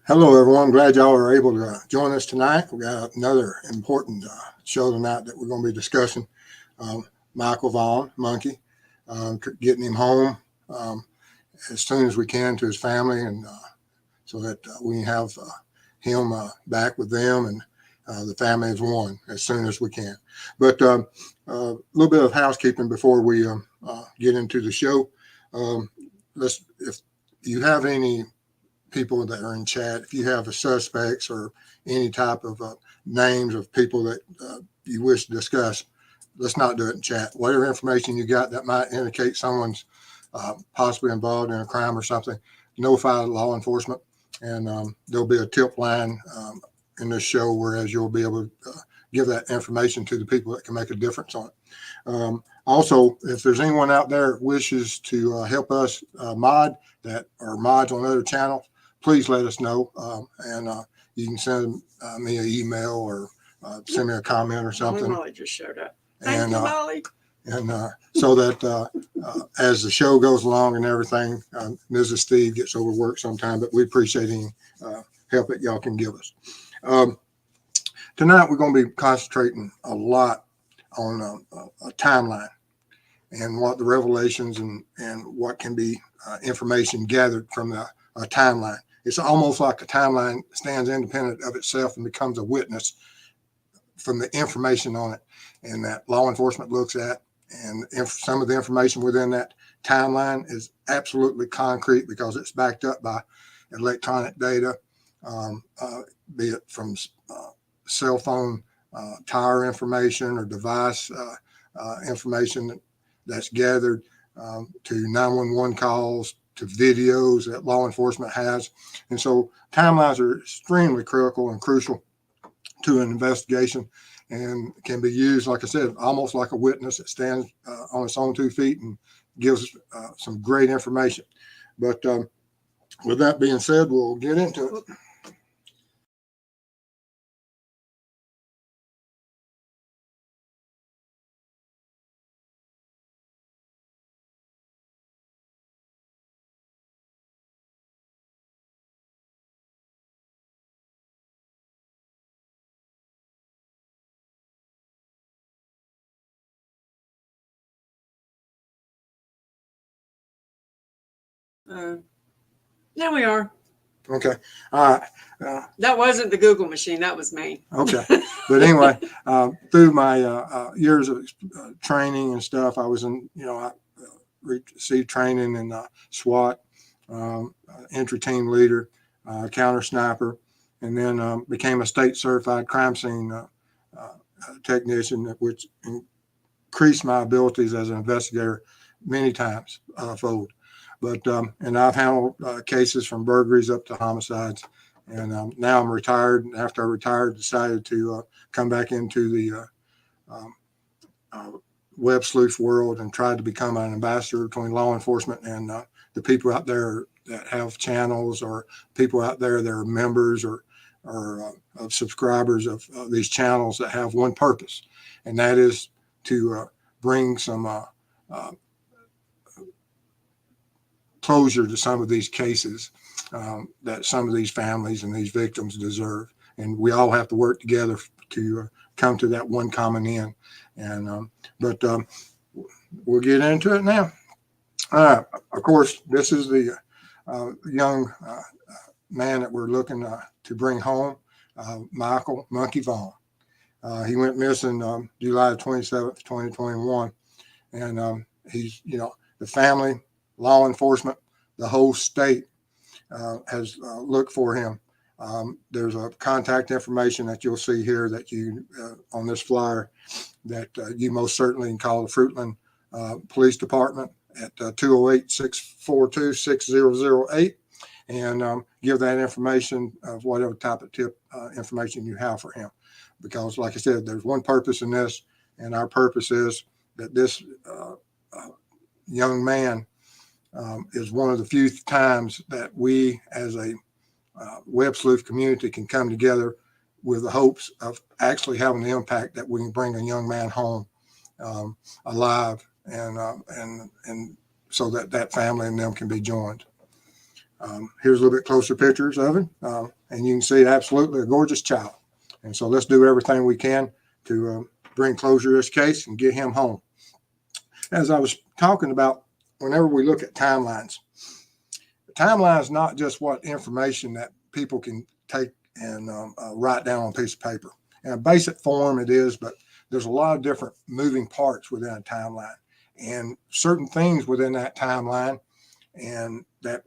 Hello, everyone. Glad y'all are able to join us tonight. We got another important show tonight that we're going to be discussing. Michael Vaughan, Monkey, getting him home as soon as we can to his family, and so that we can have him back with them and the family as one as soon as we can. But a little bit of housekeeping before we get into the show. If you have any people that are in chat, if you have suspects or any type of names of people that you wish to discuss, let's not do it in chat. Whatever information you got that might indicate someone's possibly involved in a crime or something, notify law enforcement, and there'll be a tip line in this show, whereas you'll be able to give that information to the people that can make a difference on it. Also, if there's anyone out there that wishes to help us mod that or mods on other channels, please let us know, and you can send me an email or send me a comment or something. Molly just showed up. Thank you, Molly. And so that as the show goes along and everything, Mrs. Steve gets overworked sometime, but we appreciate any help that y'all can give us. Tonight, we're going to be concentrating a lot on a timeline and what the revelations and what can be information gathered from the timeline. It's almost like a timeline stands independent of itself and becomes a witness from the information on it, and that law enforcement looks at. And some of the information within that timeline is absolutely concrete because it's backed up by electronic data, be it from cell phone tire information or device information that's gathered to 911 calls, to videos that law enforcement has. And so timelines are extremely critical and crucial to an investigation and can be used, like I said, almost like a witness that stands on its own 2 feet and gives some great information. But with that being said, we'll get into it. There we are. Okay. All right. That wasn't the Google machine. That was me. Okay. But anyway, through my years of training and stuff, I was in, I received training in SWAT, entry team leader, counter sniper, and then became a state certified crime scene technician, which increased my abilities as an investigator many times fold. But and I've handled cases from burglaries up to homicides, and now I'm retired. And after I retired, decided to come back into the web sleuth world and tried to become an ambassador between law enforcement and the people out there that have channels, or people out there that are members or of subscribers of these channels that have one purpose, and that is to bring some closure to some of these cases that some of these families and these victims deserve. And we all have to work together to come to that one common end. And but we'll get into it now. Of course, this is the young man that we're looking to bring home, Michael Monkey Vaughan. He went missing July 27th, 2021. And he's, the family, law enforcement, the whole state has looked for him. There's a contact information that you'll see here that you on this flyer that you most certainly can call the Fruitland Police Department at 208-642-6008 and give that information of whatever type of tip information you have for him. Because like I said, there's one purpose in this, and our purpose is that this young man is one of the few times that we as a web sleuth community can come together with the hopes of actually having the impact that we can bring a young man home alive, and so that family and them can be joined. Here's a little bit closer pictures of him. and you can see absolutely a gorgeous child. And so let's do everything we can to bring closure to this case and get him home. As I was talking about, whenever we look at timelines, the timeline is not just what information that people can take and write down on a piece of paper. In a basic form, it is, but there's a lot of different moving parts within a timeline, and certain things within that timeline, and that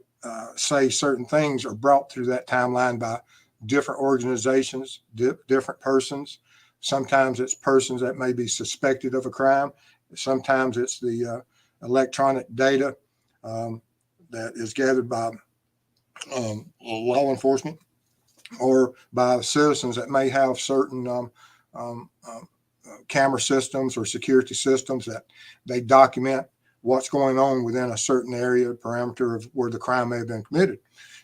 say certain things are brought through that timeline by different organizations, different persons. Sometimes it's persons that may be suspected of a crime. Sometimes it's the electronic data that is gathered by law enforcement or by citizens that may have certain camera systems or security systems that they document what's going on within a certain area, parameter of where the crime may have been committed.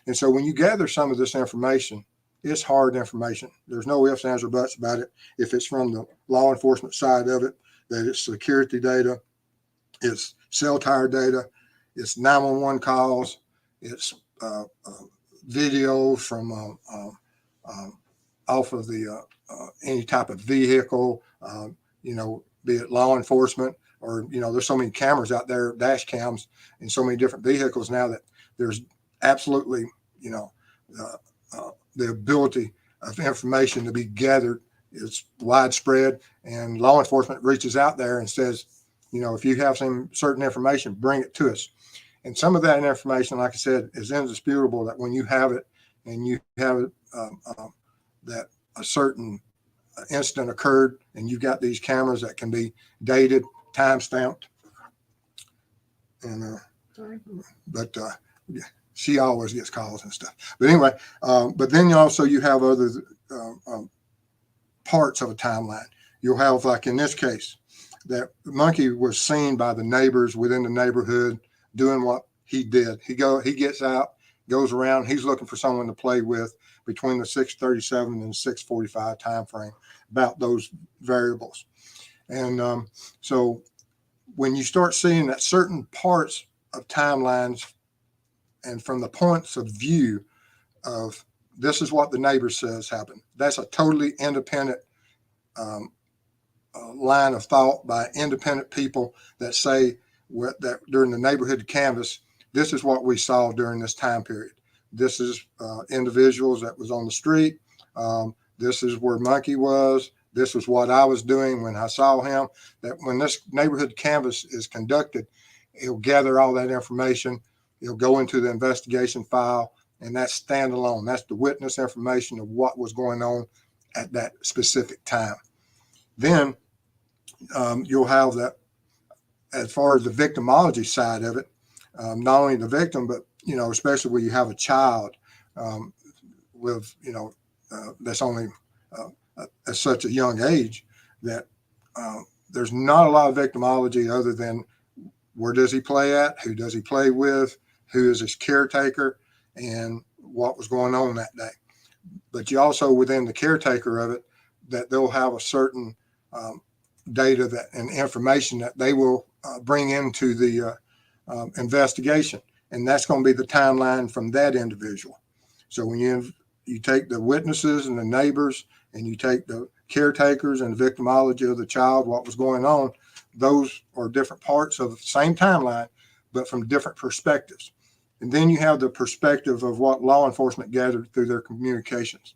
And so when you gather some of this information, it's hard information. There's no ifs, ands, or buts about it. If it's from the law enforcement side of it, that it's security data, it's cell tower data, it's 911 calls, it's videos from off of the any type of vehicle, be it law enforcement or, there's so many cameras out there, dash cams, in so many different vehicles now that there's absolutely, the ability of information to be gathered is widespread, and law enforcement reaches out there and says, if you have some certain information, bring it to us. And some of that information, like I said, is indisputable that when you have it and you have it, that a certain incident occurred and you've got these cameras that can be dated, time stamped. And, yeah, she always gets calls and stuff. But anyway, but then also you have other parts of a timeline. You'll have, like in this case, that Monkey was seen by the neighbors within the neighborhood doing what he did. He gets out, goes around. He's looking for someone to play with between the 6:37 and 6:45 time frame about those variables. And so when you start seeing that certain parts of timelines and from the points of view of this is what the neighbor says happened, that's a totally independent line of thought by independent people that say that during the neighborhood canvas, this is what we saw during this time period. This is individuals that was on the street. This is where Monkey was. This was what I was doing when I saw him. That when this neighborhood canvas is conducted, it'll gather all that information. It'll go into the investigation file, and that's standalone. That's the witness information of what was going on at that specific time. Then you'll have that as far as the victimology side of it, not only the victim, but, especially when you have a child with, that's only at such a young age, that there's not a lot of victimology other than where does he play at, who does he play with, who is his caretaker, and what was going on that day. But you also, within the caretaker of it, that they'll have a certain data that and information that they will bring into the investigation, and that's going to be the timeline from that individual. So when you take the witnesses and the neighbors, and you take the caretakers and the victimology of the child, what was going on, those are different parts of the same timeline, but from different perspectives. And then you have the perspective of what law enforcement gathered through their communications.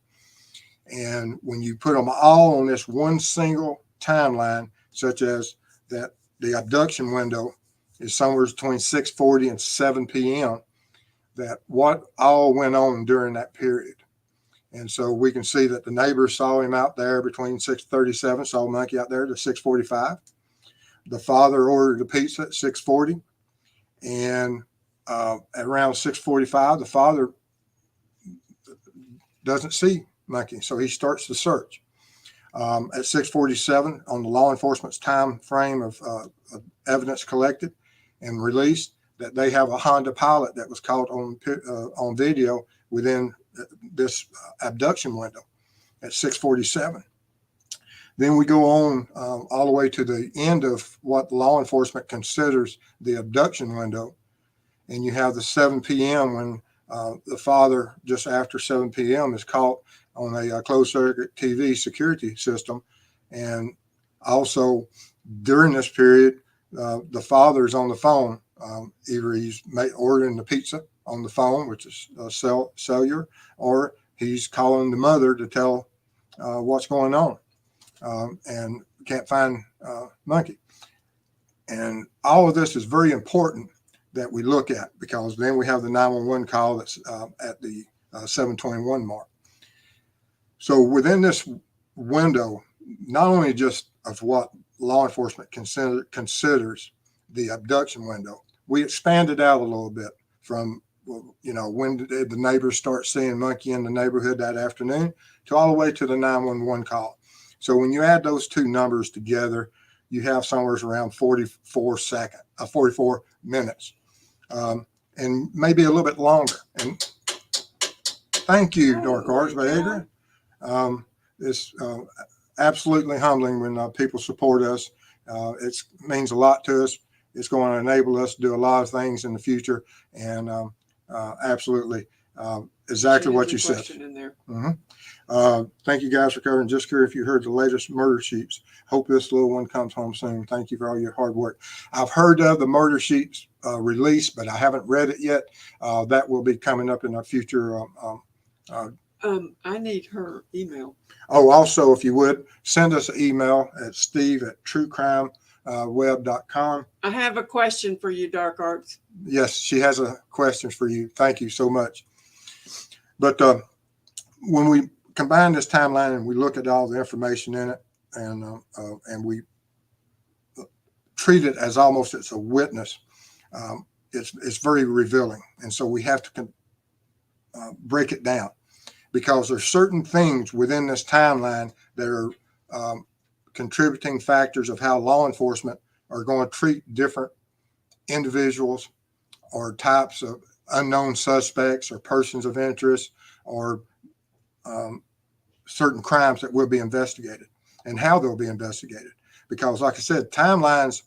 And when you put them all on this one single timeline, such as that the abduction window is somewhere between 6:40 and 7 p.m., that what all went on during that period. And so we can see that the neighbors saw him out there between 6:37, saw Monkey out there to 6:45. The father ordered a pizza at 6:40. And at around 6:45, the father doesn't see Monkey, so he starts the search. At 6:47, on the law enforcement's time frame of evidence collected and released, that they have a Honda Pilot that was caught on video within this abduction window at 6:47. Then we go on all the way to the end of what law enforcement considers the abduction window, and you have the 7 p.m. when the father, just after 7 p.m., is caught on a closed circuit TV security system. And also during this period, the father is on the phone. Either he's ordering the pizza on the phone, which is cellular, or he's calling the mother to tell what's going on, and can't find Monkey. And all of this is very important that we look at, because then we have the 911 call that's at the 721 mark. So within this window, not only just of what law enforcement considers the abduction window, we expanded out a little bit from, when did the neighbors start seeing Monkey in the neighborhood that afternoon, to all the way to the 911 call. So when you add those two numbers together, you have somewhere around 44 minutes, and maybe a little bit longer. And thank you, Dark Arts by Adrian. It's absolutely humbling when people support us. It means a lot to us. It's going to enable us to do a lot of things in the future, and absolutely exactly what you said. In there. Thank you guys for covering. Just curious if you heard the latest murder sheets. Hope this little one comes home soon. Thank you for all your hard work. I've heard of the murder sheets release, but I haven't read it yet. That will be coming up in a future. I need her email. Oh, also, if you would, send us an email at steve@truecrimeweb.com. I have a question for you, Dark Arts. Yes, she has a question for you. Thank you so much. But when we combine this timeline and we look at all the information in it, and we treat it as almost as a witness, it's very revealing. And so we have to break it down, because there's certain things within this timeline that are contributing factors of how law enforcement are going to treat different individuals or types of unknown suspects or persons of interest, or certain crimes that will be investigated, and how they'll be investigated. Because like I said, timelines,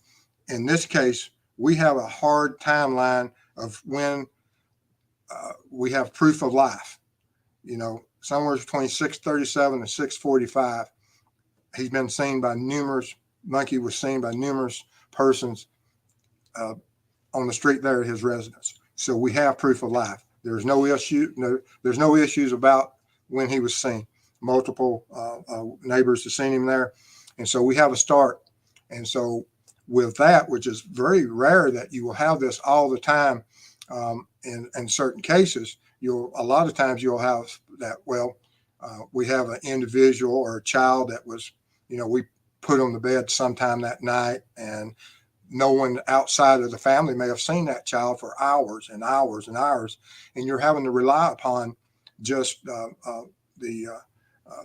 in this case, we have a hard timeline of when we have proof of life. Somewhere between 6:37 and 6:45, he's been seen by Monkey was seen by numerous persons on the street there at his residence. So we have proof of life. There's no issues about when he was seen. Multiple neighbors have seen him there. And so we have a start. And so with that, which is very rare that you will have this all the time, in certain cases, a lot of times you'll have that, we have an individual or a child that was, we put on the bed sometime that night, and no one outside of the family may have seen that child for hours and hours and hours. And you're having to rely upon just the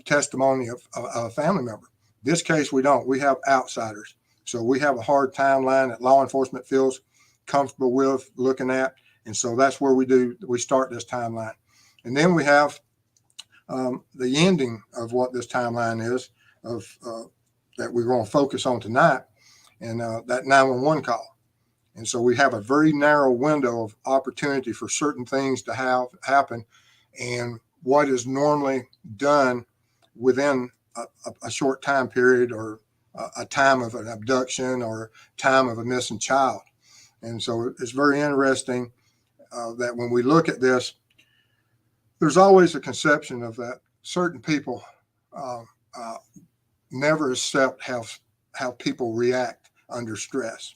testimony of a family member. This case, we don't. We have outsiders. So we have a hard timeline that law enforcement feels comfortable with looking at. And so that's where we start this timeline. And then we have the ending of what this timeline is, that we're going to focus on tonight, and that 911 call. And so we have a very narrow window of opportunity for certain things to happen, and what is normally done within a short time period, or a time of an abduction, or time of a missing child. And so it's very interesting that when we look at this, there's always a conception of that certain people never accept how people react under stress.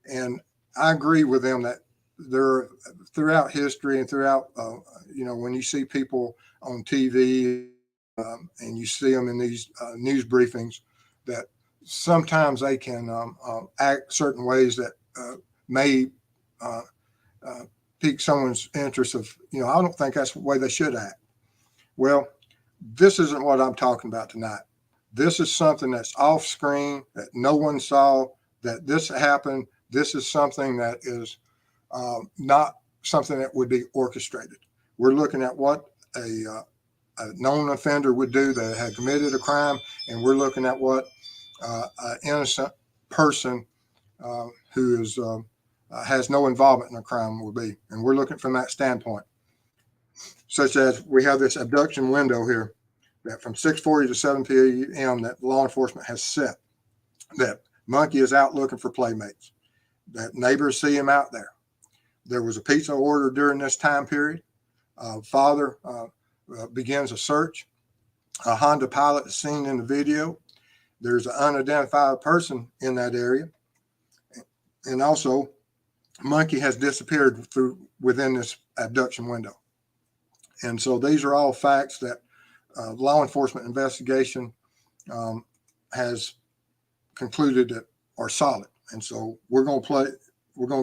And I agree with them that there, throughout history and throughout, when you see people on TV and you see them in these news briefings, that sometimes they can act certain ways that may pique someone's interest of, I don't think that's the way they should act. Well, this isn't what I'm talking about tonight. This is something that's off screen, that no one saw, that this happened. This is something that is not something that would be orchestrated. We're looking at what a known offender would do that had committed a crime, and we're looking at what an innocent person who is has no involvement in a crime will be. And we're looking from that standpoint. such as we have this abduction window here that from 6:40 to 7 p.m. that law enforcement has set, that Monkey is out looking for playmates, that neighbors see him out there. There was a pizza order during this time period. Father begins a search. A Honda Pilot is seen in the video. There's an unidentified person in that area. And also, Monkey has disappeared within this abduction window. And so these are all facts that law enforcement investigation has concluded that are solid. And so we're going to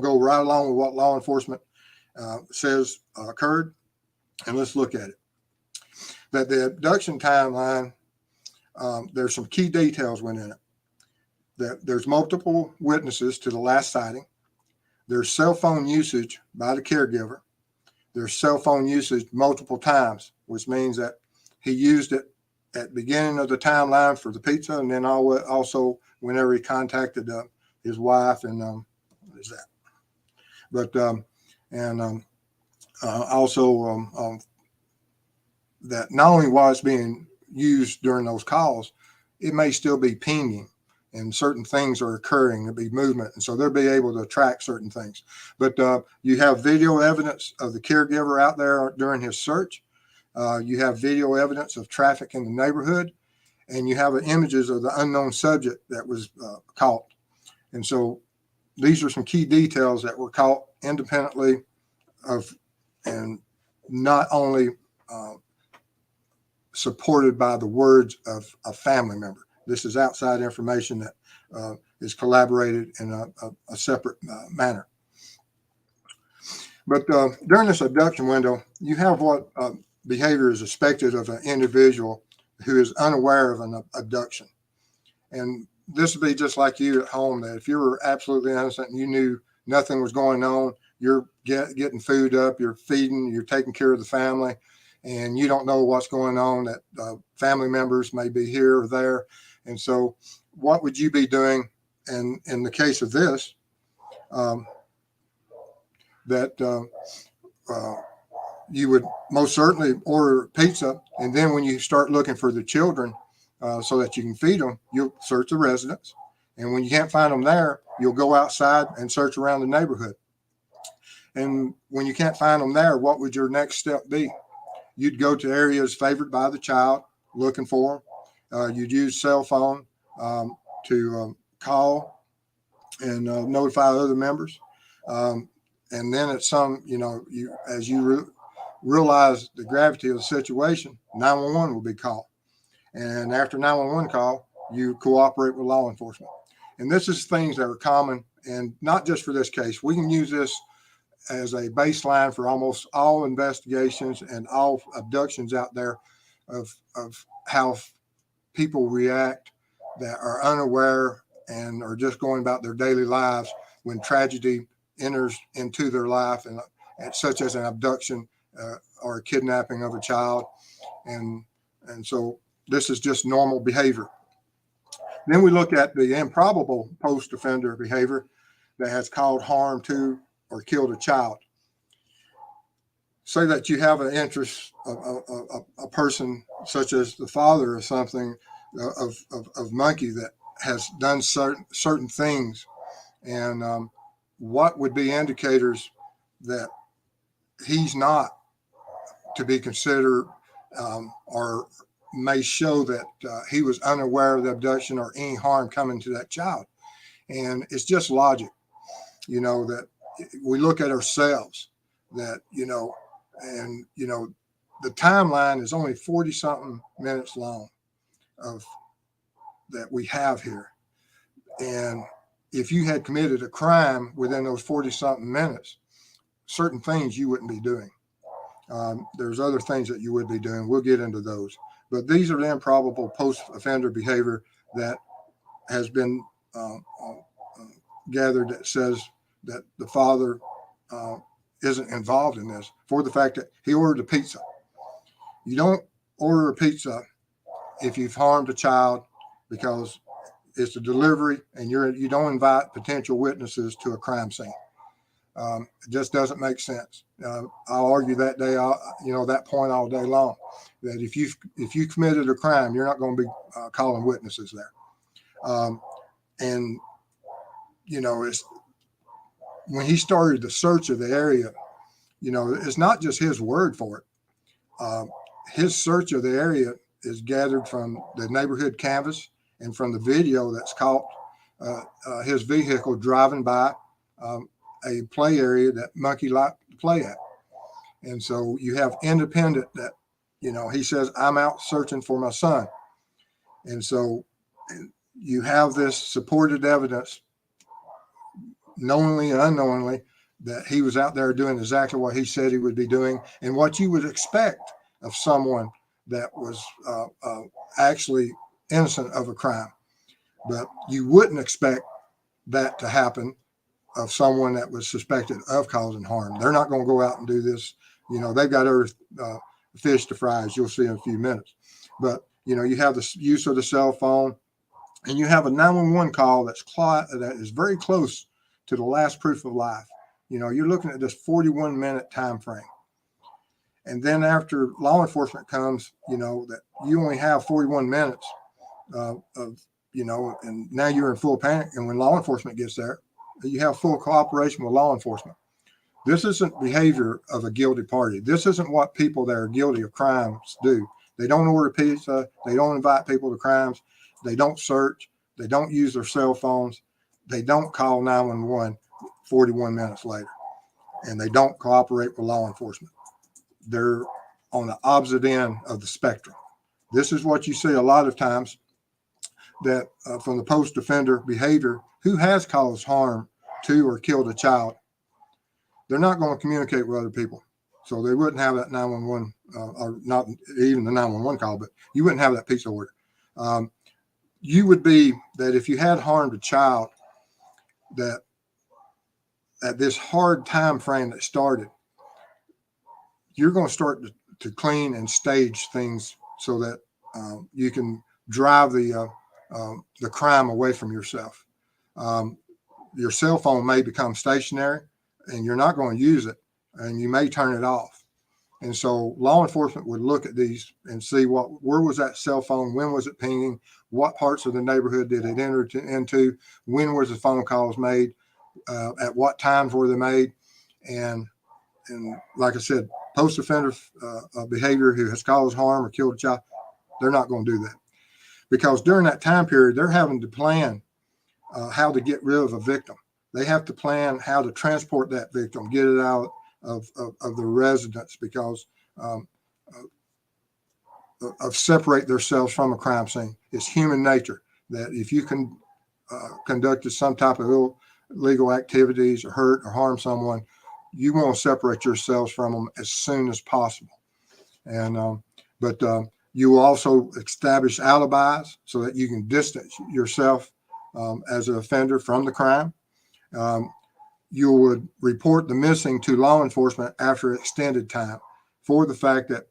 go right along with what law enforcement says occurred. And let's look at it. That the abduction timeline, there's some key details within it. That there's multiple witnesses to the last sighting. There's cell phone usage by the caregiver. There's cell phone usage multiple times, which means that he used it at the beginning of the timeline for the pizza, and then also whenever he contacted his wife, and what is that? But also that not only was being used during those calls, it may still be pinging, and certain things are occurring. There'll be movement, and so they'll be able to track certain things. But you have video evidence of the caregiver out there during his search. You have video evidence of traffic in the neighborhood, and you have images of the unknown subject that was caught. And so these are some key details that were caught independently of, and not only supported by the words of a family member. This is outside information that is collaborated in a separate manner. But during this abduction window, you have what behavior is expected of an individual who is unaware of an abduction. And this would be just like you at home, that if you were absolutely innocent and you knew nothing was going on, you're getting food up, you're feeding, you're taking care of the family, and you don't know what's going on, that family members may be here or there. And so what would you be doing? And in the case of this, you would most certainly order pizza. And then when you start looking for the children so that you can feed them, you'll search the residence. And when you can't find them there, you'll go outside and search around the neighborhood. And when you can't find them there, what would your next step be? You'd go to areas favored by the child, looking for them. You'd use cell phone to call and notify other members. And then at some, as you realize the gravity of the situation, 911 will be called. And after 911 call, you cooperate with law enforcement. And this is things that are common, and not just for this case. We can use this as a baseline for almost all investigations and all abductions out there of how people react that are unaware and are just going about their daily lives when tragedy enters into their life, and such as an abduction or a kidnapping of a child. And so this is just normal behavior. Then we look at the improbable post-offender behavior that has caused harm to or killed a child. Say that you have an interest of a person such as the father or something of Monkey that has done certain things, and what would be indicators that he's not to be considered or may show that he was unaware of the abduction or any harm coming to that child. And it's just logic, that we look at ourselves, that, and, the timeline is only 40 something minutes long of that we have here. And if you had committed a crime within those 40 something minutes, certain things you wouldn't be doing. There's other things that you would be doing. We'll get into those. But these are the improbable post-offender behavior that has been gathered that says that the father isn't involved in this, for the fact that he ordered a pizza. You don't order a pizza if you've harmed a child, because it's a delivery and you don't invite potential witnesses to a crime scene. It just doesn't make sense. I'll argue that day, that point all day long, that if you committed a crime, you're not going to be calling witnesses there. And it's when he started the search of the area, it's not just his word for it. His search of the area is gathered from the neighborhood canvas and from the video that's caught his vehicle driving by a play area that Monkey liked to play at. And so you have independent that, he says, I'm out searching for my son. And so you have this supported evidence, knowingly and unknowingly, that he was out there doing exactly what he said he would be doing and what you would expect of someone that was actually innocent of a crime. But you wouldn't expect that to happen of someone that was suspected of causing harm. They're not going to go out and do this. They've got other fish to fry, as you'll see in a few minutes. But, you have the use of the cell phone, and you have a 911 call that is very close to the last proof of life. You're looking at this 41-minute time frame. And then after law enforcement comes, that you only have 41 minutes and now you're in full panic. And when law enforcement gets there, you have full cooperation with law enforcement. This isn't behavior of a guilty party. This isn't what people that are guilty of crimes do. They don't order pizza. They don't invite people to crimes. They don't search. They don't use their cell phones. They don't call 911 41 minutes later. And they don't cooperate with law enforcement. They're on the opposite end of the spectrum. This is what you see a lot of times, that from the post-offender behavior, who has caused harm to or killed a child, they're not going to communicate with other people. So they wouldn't have that 911, or not even the 911 call, but you wouldn't have that pizza order. You would be that if you had harmed a child, that at this hard time frame that started, you're going to start to clean and stage things so that you can drive the crime away from yourself. Your cell phone may become stationary and you're not going to use it, and you may turn it off. And so law enforcement would look at these and see where was that cell phone? When was it pinging? What parts of the neighborhood did it enter into? When was the phone calls made? At what times were they made? And like I said, post-offender behavior who has caused harm or killed a child, they're not going to do that. Because during that time period, they're having to plan how to get rid of a victim. They have to plan how to transport that victim, get it out of the residence, because of separate themselves from a crime scene. It's human nature that if you can conducted some type of illegal activities or hurt or harm someone, you want to separate yourselves from them as soon as possible. And but you will also establish alibis so that you can distance yourself as an offender from the crime. You would report the missing to law enforcement after extended time, for the fact that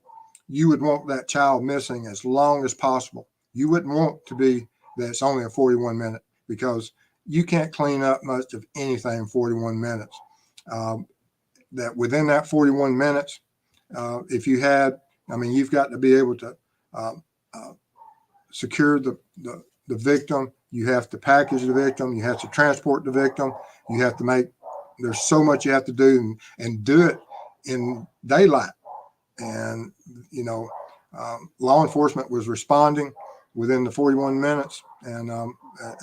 you would want that child missing as long as possible. You wouldn't want to be that it's only a 41 minute, because you can't clean up much of anything in 41 minutes. That within that 41 minutes, if you had, you've got to be able to secure the victim. You have to package the victim. You have to transport the victim. You have to there's so much you have to do, and do it in daylight. And, law enforcement was responding within the 41 minutes, and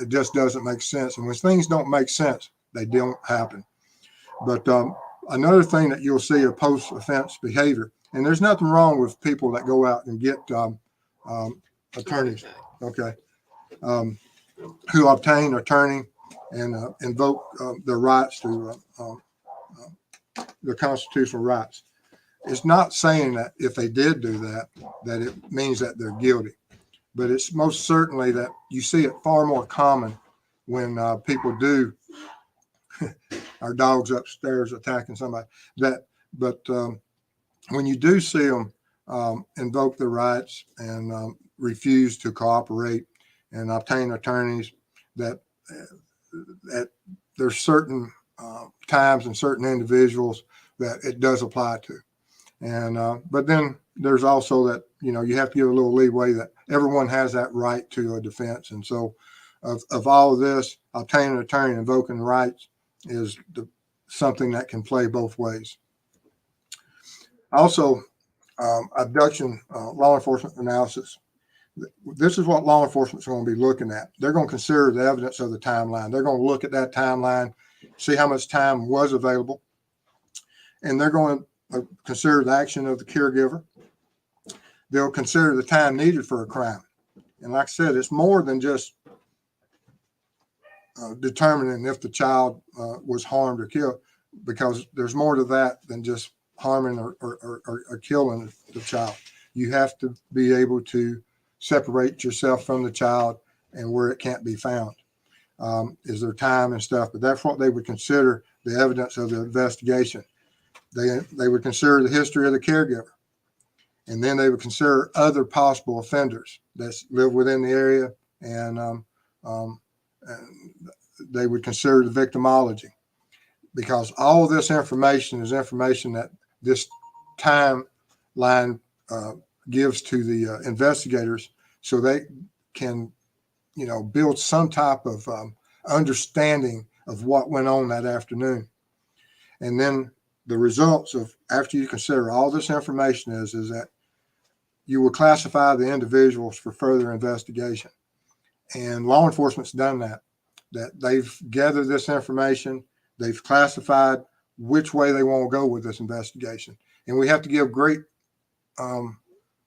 it just doesn't make sense. And when things don't make sense, they don't happen. But another thing that you'll see of post-offense behavior, and there's nothing wrong with people that go out and get attorneys, okay, who obtain attorney and invoke their rights to their constitutional rights. It's not saying that if they did do that, that it means that they're guilty. But it's most certainly that you see it far more common when people do. Our dog's upstairs attacking somebody. But when you do see them invoke their rights and refuse to cooperate and obtain attorneys, that there's certain times and certain individuals that it does apply to. And but then there's also that, you know, you have to give a little leeway that everyone has that right to a defense. And so of all of this, obtaining an attorney and invoking rights is something that can play both ways. Also, abduction law enforcement analysis. This is what law enforcement is going to be looking at. They're going to consider the evidence of the timeline. They're going to look at that timeline, see how much time was available, and they're going to consider the action of the caregiver. They'll consider the time needed for a crime. And like I said, it's more than just determining if the child was harmed or killed, because there's more to that than just harming or killing the child. You have to be able to separate yourself from the child and where it can't be found. Is there time and stuff? But that's what they would consider the evidence of the investigation. They would consider the history of the caregiver. And then they would consider other possible offenders that live within the area, and they would consider the victimology, because all of this information is information that this timeline gives to the investigators, so they can, you know, build some type of understanding of what went on that afternoon. And then the results of, after you consider all this information, is that you will classify the individuals for further investigation. And law enforcement's done that they've gathered this information, they've classified which way they want to go with this investigation. And we have to give great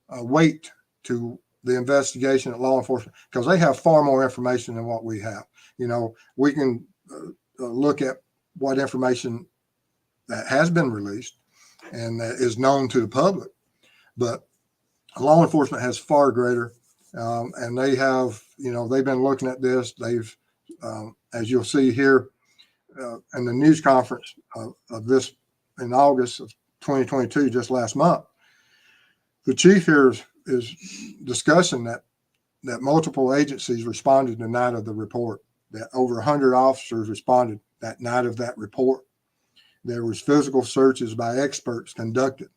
weight to the investigation at law enforcement, because they have far more information than what we have. You know, we can look at what information that has been released and that is known to the public, but law enforcement has far greater, and they have, you know, they've been looking at this. They've, as you'll see here in the news conference of this in August of 2022, just last month, the chief here is discussing that multiple agencies responded the night of the report, that over 100 officers responded that night of that report. There was physical searches by experts conducted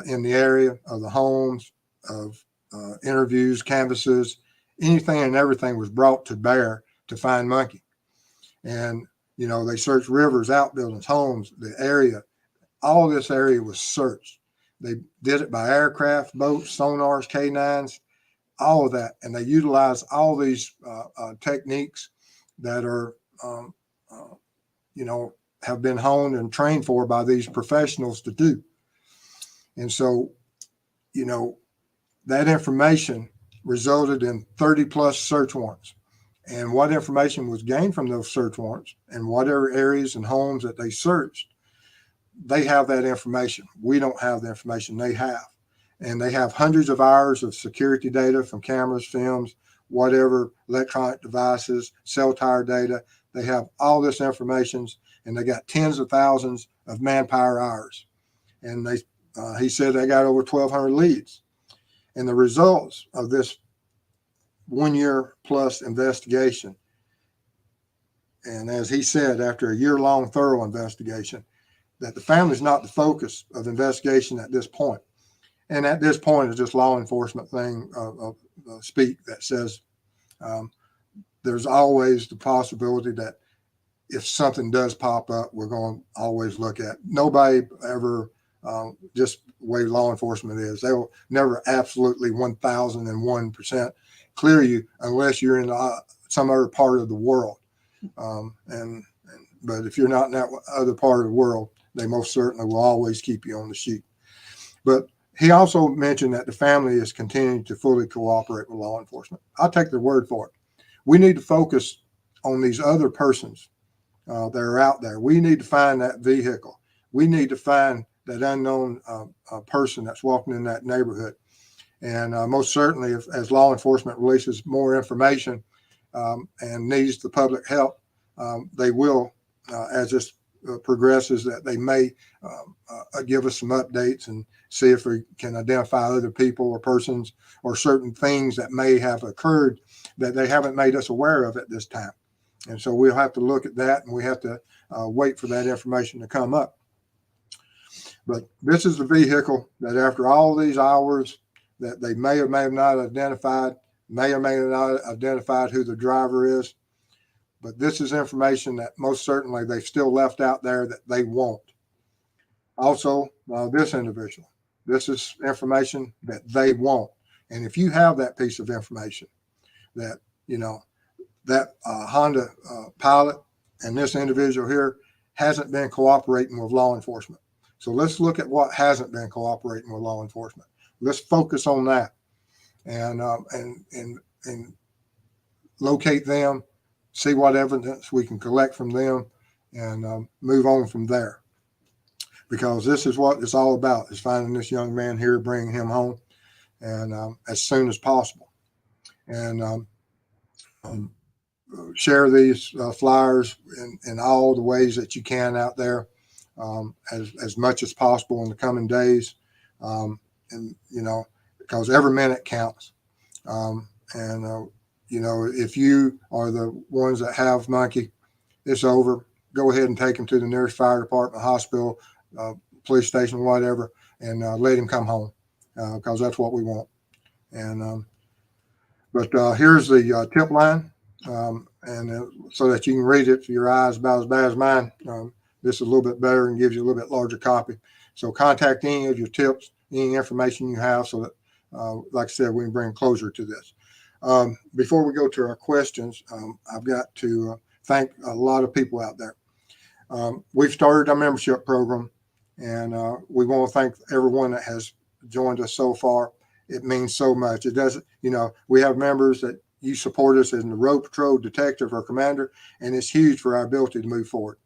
in the area of the homes, of interviews, canvases, anything and everything was brought to bear to find Monkey. And, you know, they searched rivers, outbuildings, homes, the area. All of this area was searched. They did it by aircraft, boats, sonars, K9s, all of that. And they utilized all these techniques that are, you know, have been honed and trained for by these professionals to do. And so, you know, that information resulted in 30 plus search warrants. And what information was gained from those search warrants and whatever areas and homes that they searched, they have that information. We don't have the information they have. And they have hundreds of hours of security data from cameras, films, whatever, electronic devices, cell tower data. They have all this information, and they got tens of thousands of manpower hours. And he said they got over 1,200 leads. And the results of this 1 year plus investigation, and as he said, after a year-long thorough investigation, that the family is not the focus of investigation at this point. And at this point, it's just law enforcement thing of speak that says there's always the possibility that if something does pop up, we're going to always look at. Nobody ever, just the way law enforcement is, they will never absolutely 1,001% clear you unless you're in some other part of the world. But if you're not in that other part of the world, they most certainly will always keep you on the sheet. But he also mentioned that the family is continuing to fully cooperate with law enforcement. I'll take their word for it. We need to focus on these other persons that are out there. We need to find that vehicle. We need to find that unknown person that's walking in that neighborhood. And most certainly, as law enforcement releases more information and needs the public help, they will, as this progresses, that they may give us some updates and see if we can identify other people or persons or certain things that may have occurred that they haven't made us aware of at this time. And so we'll have to look at that, and we have to wait for that information to come up. But this is the vehicle that after all these hours that they may or may have not identified, may or may have not identified who the driver is. But this is information that most certainly they've still left out there that they want. Also, this individual, this is information that they want. And if you have that piece of information that, that Honda pilot and this individual here hasn't been cooperating with law enforcement. So let's look at what hasn't been cooperating with law enforcement. Let's focus on that and locate them, see what evidence we can collect from them, and move on from there. Because this is what it's all about, is finding this young man here, bringing him home, and as soon as possible. And share these flyers in all the ways that you can out there, as much as possible in the coming days. And, because every minute counts. If you are the ones that have Monkey, it's over. Go ahead and take him to the nearest fire department, hospital, police station, whatever, and let him come home, because that's what we want. And but here's the tip line, so that you can read it for your eyes about as bad as mine. This is a little bit better and gives you a little bit larger copy. So contact any of your tips, any information you have, so that, like I said, we can bring closure to this. Before we go to our questions, I've got to thank a lot of people out there. We've started our membership program, and we want to thank everyone that has joined us so far. It means so much. It doesn't, we have members that you support us in the road patrol, detective, or commander, and it's huge for our ability to move forward.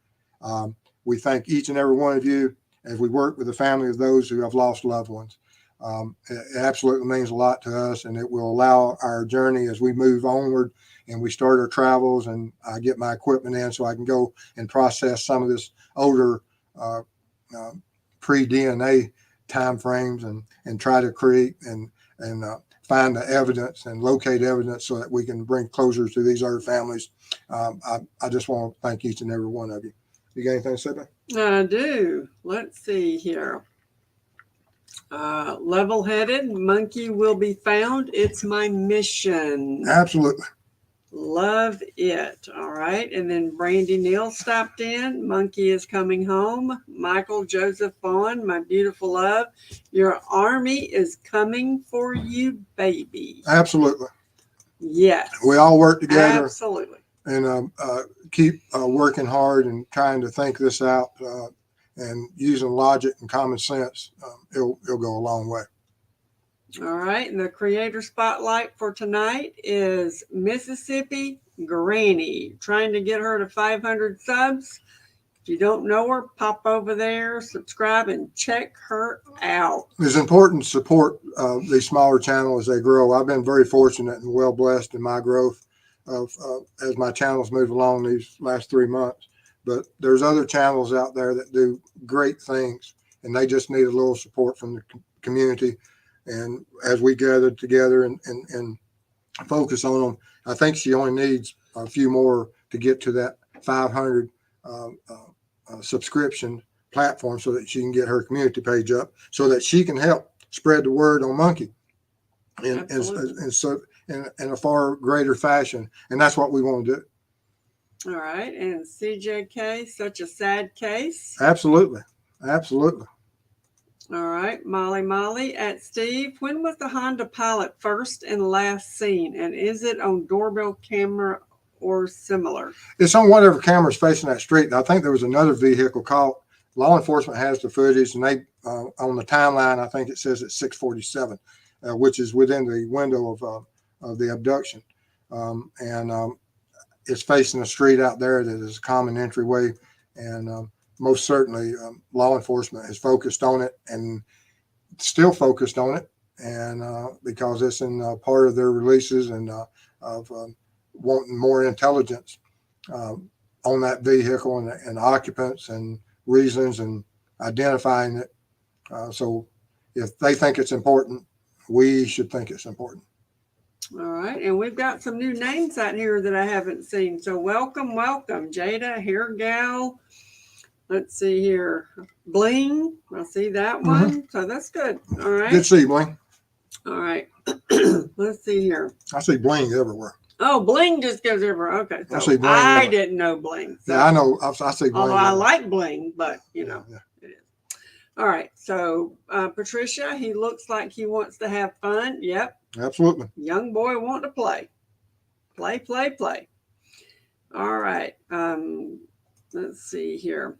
We thank each and every one of you as we work with the family of those who have lost loved ones. It absolutely means a lot to us, and it will allow our journey as we move onward and we start our travels, and I get my equipment in so I can go and process some of this older pre-DNA time frames and try to create and find the evidence and locate evidence so that we can bring closure to these other families. I just want to thank each and every one of you. You got anything to say about it? I do. Let's see here. Level-headed, Monkey will be found. It's my mission. Absolutely. Love it. All right. And then Brandy Neal stopped in. Monkey is coming home. Michael Joseph Vaughan, my beautiful love. Your army is coming for you, baby. Absolutely. Yes. We all work together. Absolutely. And keep working hard and trying to think this out, and using logic and common sense. It'll go a long way. All right. And the creator spotlight for tonight is Mississippi Granny, trying to get her to 500 subs. If you don't know her, pop over there, subscribe, and check her out. It's important to support these smaller channels as they grow. I've been very fortunate and well blessed in my growth of as my channels move along these last 3 months. But there's other channels out there that do great things, and they just need a little support from the community. And as we gather together and focus on them, I think she only needs a few more to get to that 500 subscription platform so that she can get her community page up, so that she can help spread the word on Monkey in a far greater fashion. And that's what we want to do. All right. And CJK, such a sad case. Absolutely. Absolutely. All right. Molly at Steve. When was the Honda Pilot first and last seen? And is it on doorbell camera or similar? It's on whatever camera's facing that street. I think there was another vehicle caught. Law enforcement has the footage, and they on the timeline, I think it says it's 6:47, which is within the window of the abduction. It's facing a street out there that is a common entryway, and most certainly law enforcement is focused on it and still focused on it, and because it's in part of their releases and of wanting more intelligence on that vehicle and occupants and reasons and identifying it. So if they think it's important, we should think it's important. All right, and we've got some new names out here that I haven't seen. So welcome, Jada, Hair Gal. Let's see here, Bling. I see that one. So that's good. All right. Good to see you, Bling. All right. Let's see here. I see Bling everywhere. Oh, Bling just goes everywhere. Okay, so I see Bling I everywhere. didn't know Bling. So, Yeah, I know. I see Bling. although I everywhere. like Bling, but you know, Yeah. it is. All right. So Patricia, he looks like he wants to have fun. Yep. Absolutely. Young boy wanting to play. Play. All right. Let's see here.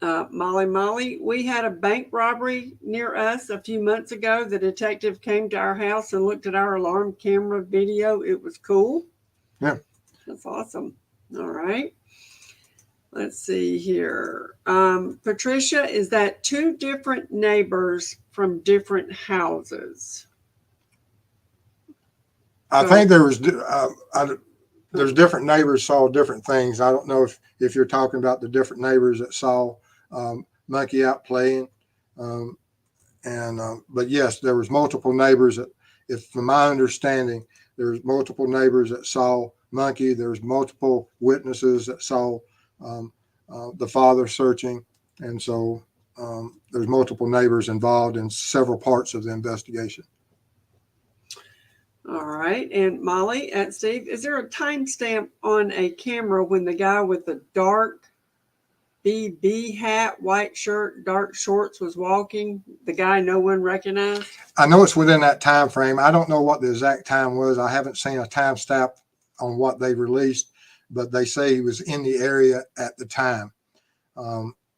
Molly, we had a bank robbery near us a few months ago. The detective came to our house and looked at our alarm camera video. It was cool. Yeah. That's awesome. All right. Let's see here. Patricia, is that two different neighbors from different houses? I think there's different neighbors saw different things. I don't know if you're talking about the different neighbors that saw Monkey out playing, but yes, there was multiple neighbors that, if from my understanding, there's multiple neighbors that saw Monkey. There's multiple witnesses that saw the father searching, and so there's multiple neighbors involved in several parts of the investigation. All right. And Molly and Steve, is there a timestamp on a camera when the guy with the dark BB hat, white shirt, dark shorts was walking? The guy no one recognized? I know it's within that time frame. I don't know what the exact time was. I haven't seen a timestamp on what they released, but they say he was in the area at the time.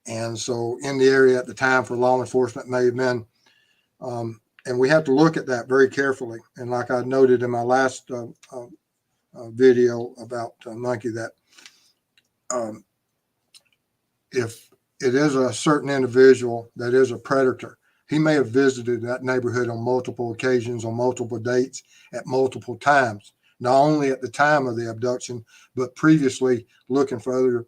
And so in the area at the time for law enforcement may have been, and we have to look at that very carefully. And like I noted in my last video about Monkey, that if it is a certain individual that is a predator, he may have visited that neighborhood on multiple occasions, on multiple dates, at multiple times, not only at the time of the abduction, but previously looking for other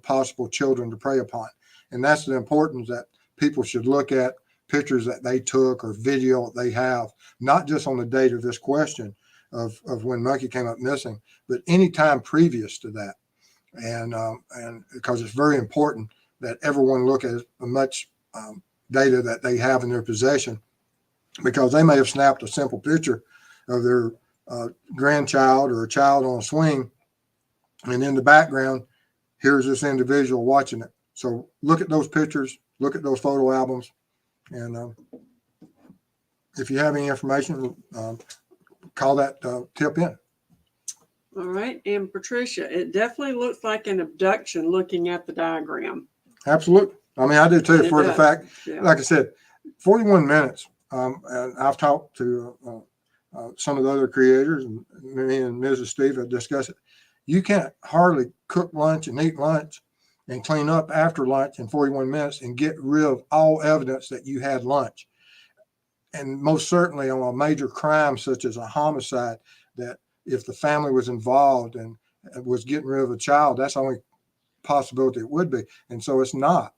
possible children to prey upon. And that's the importance that people should look at pictures that they took or video that they have, not just on the date of this question of when Monkey came up missing, but any time previous to that. And because it's very important that everyone look at as much data that they have in their possession, because they may have snapped a simple picture of their grandchild or a child on a swing, and in the background, here's this individual watching it. So look at those pictures, look at those photo albums, and if you have any information, call that tip in. All right. And Patricia, it definitely looks like an abduction looking at the diagram. Absolutely. I mean, I do too, for the fact, yeah. Like I said, 41 minutes. And I've talked to some of the other creators, and me and Mrs. Steve have discussed it. You can't hardly cook lunch and eat lunch and clean up after lunch in 41 minutes and get rid of all evidence that you had lunch. And most certainly on a major crime such as a homicide, that if the family was involved and was getting rid of a child, that's the only possibility it would be. And so it's not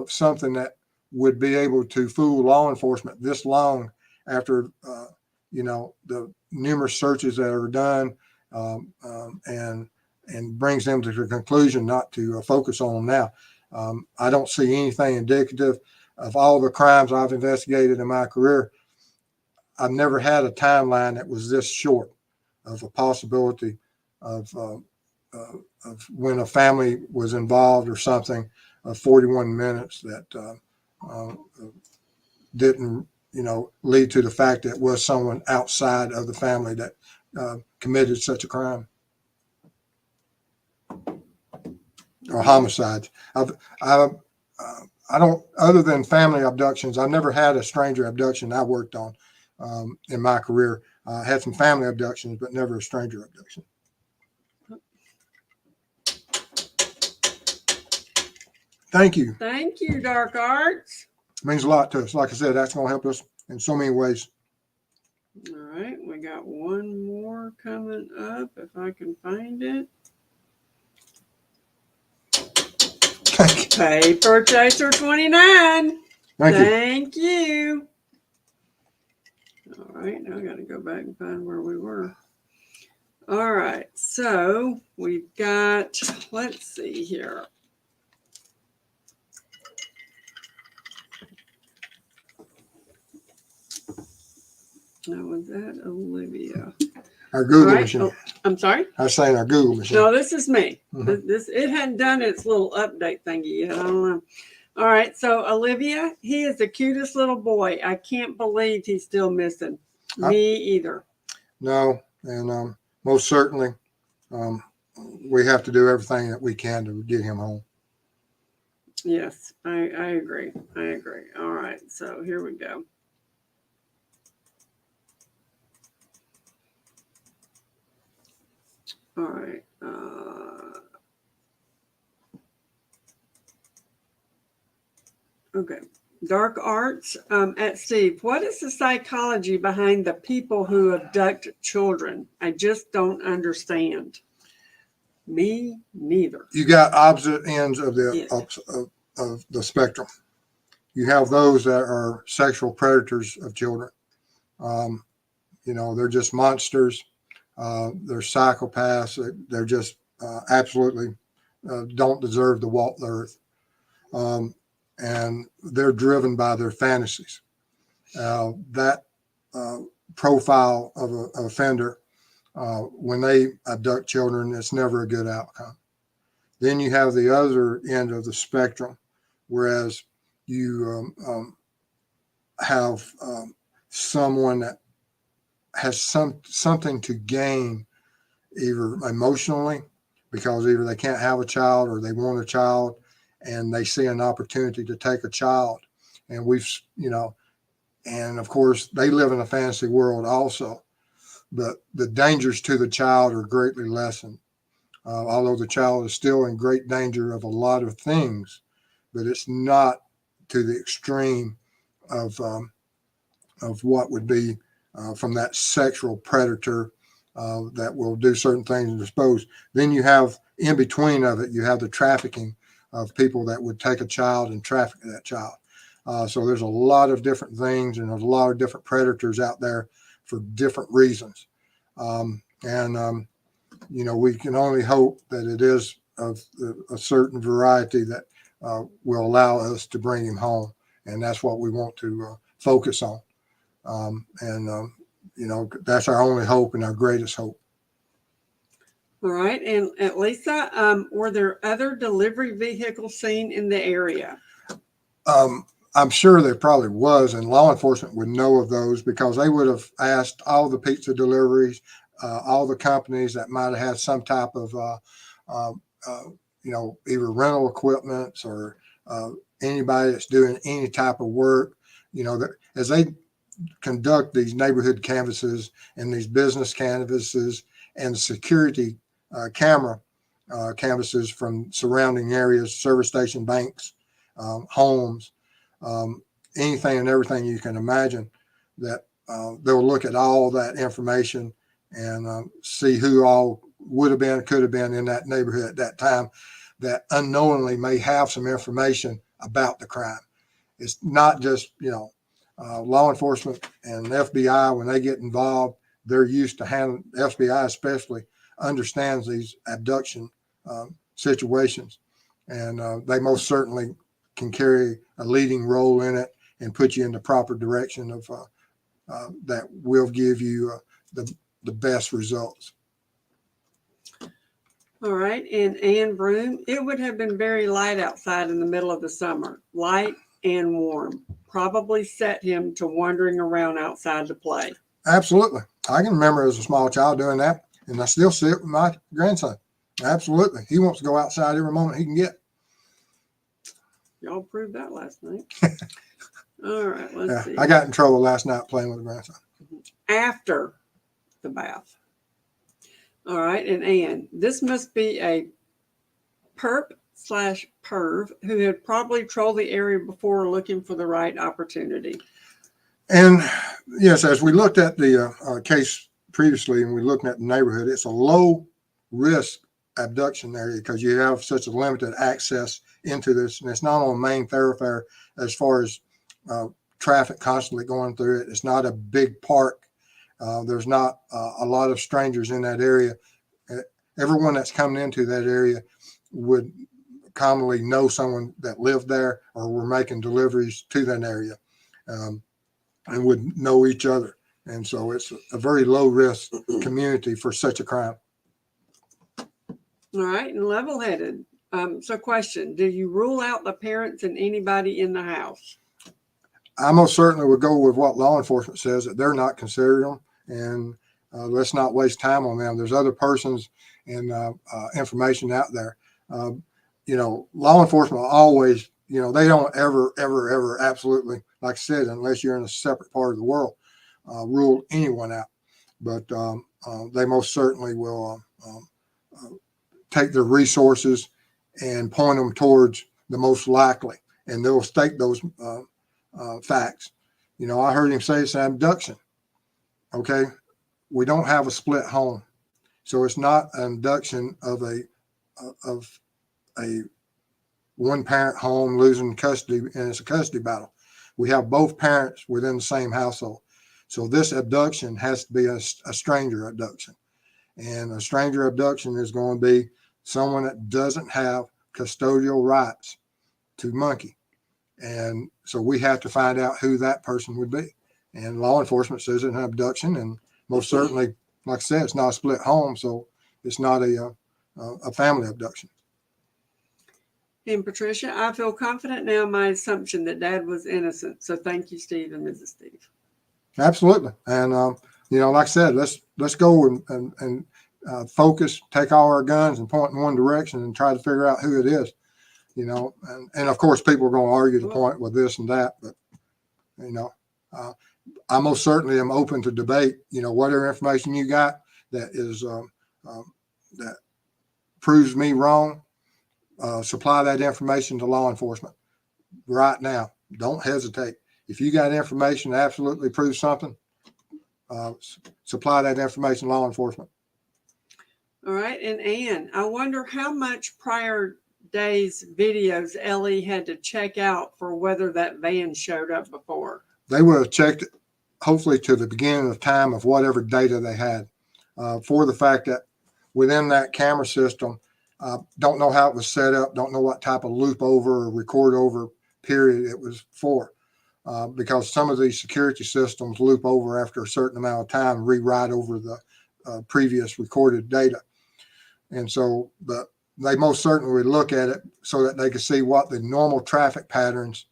something that would be able to fool law enforcement this long after, the numerous searches that are done, and brings them to the conclusion not to focus on them now. I don't see anything indicative of all the crimes I've investigated in my career. I've never had a timeline that was this short of a possibility of when a family was involved or something, 41 minutes that didn't, lead to the fact that it was someone outside of the family that committed such a crime or homicides. I don't, other than family abductions, I've never had a stranger abduction I worked on in my career. I had some family abductions, but never a stranger abduction. Thank you. Thank you, Dark Arts. It means a lot to us. Like I said, that's going to help us in so many ways. All right, we got one more coming up if I can find it. Paper Chaser 29. Thank you. Thank you. All right, now I got to go back and find where we were. All right, so we've got, let's see here. Now, was that Olivia? Our Google All right. machine. Oh, I'm sorry? I was saying our Google machine. No, this is me. Mhm. This it hadn't done its little update thingy yet. I don't know. All right, so Olivia, he is the cutest little boy. I can't believe he's still missing. Me either. No, and most certainly, we have to do everything that we can to get him home. Yes, I agree. I agree. All right, so here we go. All right. Okay. Dark arts at Steve. What is the psychology behind the people who abduct children? I just don't understand. Me neither. You got opposite ends of Yeah. of the spectrum. You have those that are sexual predators of children. They're just monsters. They're psychopaths. They're just absolutely don't deserve to walk the earth. And they're driven by their fantasies. That profile of an offender, when they abduct children, it's never a good outcome. Then you have the other end of the spectrum, whereas you have someone that has something to gain, either emotionally, because either they can't have a child or they want a child, and they see an opportunity to take a child. And and of course they live in a fantasy world also, but the dangers to the child are greatly lessened. Although the child is still in great danger of a lot of things, but it's not to the extreme of what would be from that sexual predator that will do certain things and dispose. Then you have in between of it, you have the trafficking of people that would take a child and traffic that child. So there's a lot of different things, and there's a lot of different predators out there for different reasons. We can only hope that it is of a certain variety that will allow us to bring him home. And that's what we want to focus on. That's our only hope and our greatest hope. All right. And Lisa, were there other delivery vehicles seen in the area? I'm sure there probably was, and law enforcement would know of those because they would have asked all the pizza deliveries, all the companies that might have had some type of, either rental equipment or anybody that's doing any type of work, that as they conduct these neighborhood canvases and these business canvases and security camera canvases from surrounding areas, service station, banks, homes, anything and everything you can imagine, that they'll look at all that information and see who all would have been, could have been in that neighborhood at that time that unknowingly may have some information about the crime. It's not just, law enforcement and FBI, when they get involved, they're used to handling, FBI especially, understands these abduction situations. And they most certainly can carry a leading role in it and put you in the proper direction of that will give you the best results. All right. And Ann Broom, it would have been very light outside in the middle of the summer, light and warm. Probably set him to wandering around outside to play. Absolutely. I can remember as a small child doing that, and I still see it with my grandson. Absolutely. He wants to go outside every moment he can get. Y'all proved that last night. All right, let's see. I got in trouble last night playing with a grandson. After the bath. All right, and Ann, this must be a perp/perv who had probably trolled the area before looking for the right opportunity. And yes, as we looked at the case previously and we looked at the neighborhood, it's a low risk abduction area because you have such a limited access into this. And it's not on a main thoroughfare as far as traffic constantly going through it. It's not a big park There's not a lot of strangers in that area. Everyone that's coming into that area would commonly know someone that lived there or were making deliveries to that area, and would know each other. And so it's a very low risk community for such a crime. All right, and level-headed. So question, do you rule out the parents and anybody in the house? I most certainly would go with what law enforcement says, that they're not considering them, and let's not waste time on them. There's other persons and information out there. Law enforcement always, they don't ever absolutely, like I said, unless you're in a separate part of the world, rule anyone out. But they most certainly will take their resources and point them towards the most likely, and they'll state those facts. I heard him say it's an abduction. Okay, we don't have a split home, so it's not an abduction of a one parent home losing custody, and it's a custody battle. We have both parents within the same household, so this abduction has to be a stranger abduction, and a stranger abduction is going to be someone that doesn't have custodial rights to Monkey. And so we have to find out who that person would be. And law enforcement says it's an abduction, and most certainly, like I said, it's not a split home, so it's not a family abduction. And Patricia, I feel confident now in my assumption that Dad was innocent. So thank you, Steve and Mrs. Steve. Absolutely. And like I said, let's go and focus, take all our guns and point in one direction and try to figure out who it is. And of course, people are going to argue the point with this and that, but I most certainly am open to debate. Whatever information you got that is that proves me wrong, supply that information to law enforcement right now. Don't hesitate. If you got information that absolutely proves something, supply that information to law enforcement. All right, and Ann, I wonder how much prior day's videos Ellie had to check out for whether that van showed up before. They would have checked it, hopefully, to the beginning of time of whatever data they had, for the fact that within that camera system, don't know how it was set up, don't know what type of loop over or record over period it was for, because some of these security systems loop over after a certain amount of time and rewrite over the previous recorded data. And so, but they most certainly would look at it so that they could see what the normal traffic patterns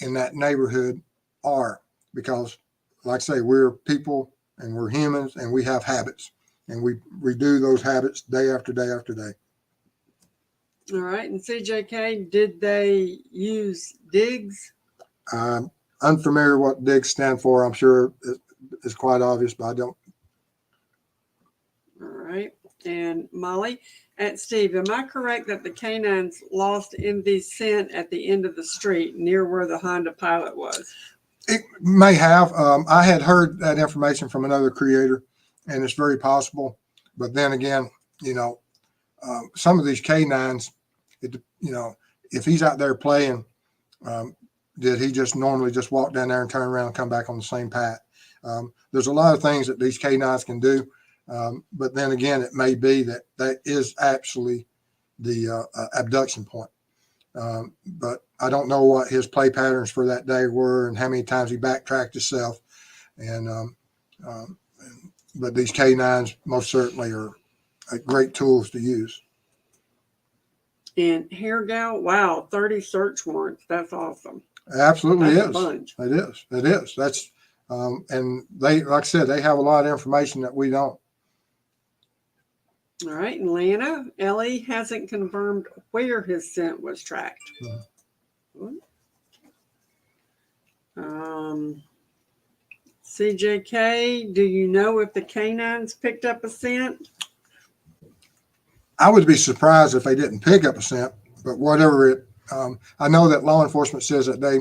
in that neighborhood are. Because, like I say, we're people and we're humans and we have habits, and we redo those habits day after day after day. All right. And CJK, did they use DIGS? I'm unfamiliar what DIGS stand for. I'm sure it's quite obvious, but I don't. All right. And Molly, at Steve, am I correct that the canines lost MV scent at the end of the street near where the Honda Pilot was? It may have. I had heard that information from another creator, and it's very possible. But then again, some of these canines, if he's out there playing, did he just normally just walk down there and turn around and come back on the same path? There's a lot of things that these canines can do. But then again, it may be that is actually the abduction point. But I don't know what his play patterns for that day were and how many times he backtracked himself. But these canines most certainly are great tools to use. And Hair Gal, wow, 30 search warrants. That's awesome. It absolutely That's is. a bunch. It is. That's and they, like I said, they have a lot of information that we don't. All right, and Lana, Ellie hasn't confirmed where his scent was tracked. CJK, do you know if the canines picked up a scent? I would be surprised if they didn't pick up a scent, but whatever it, I know that law enforcement says that they,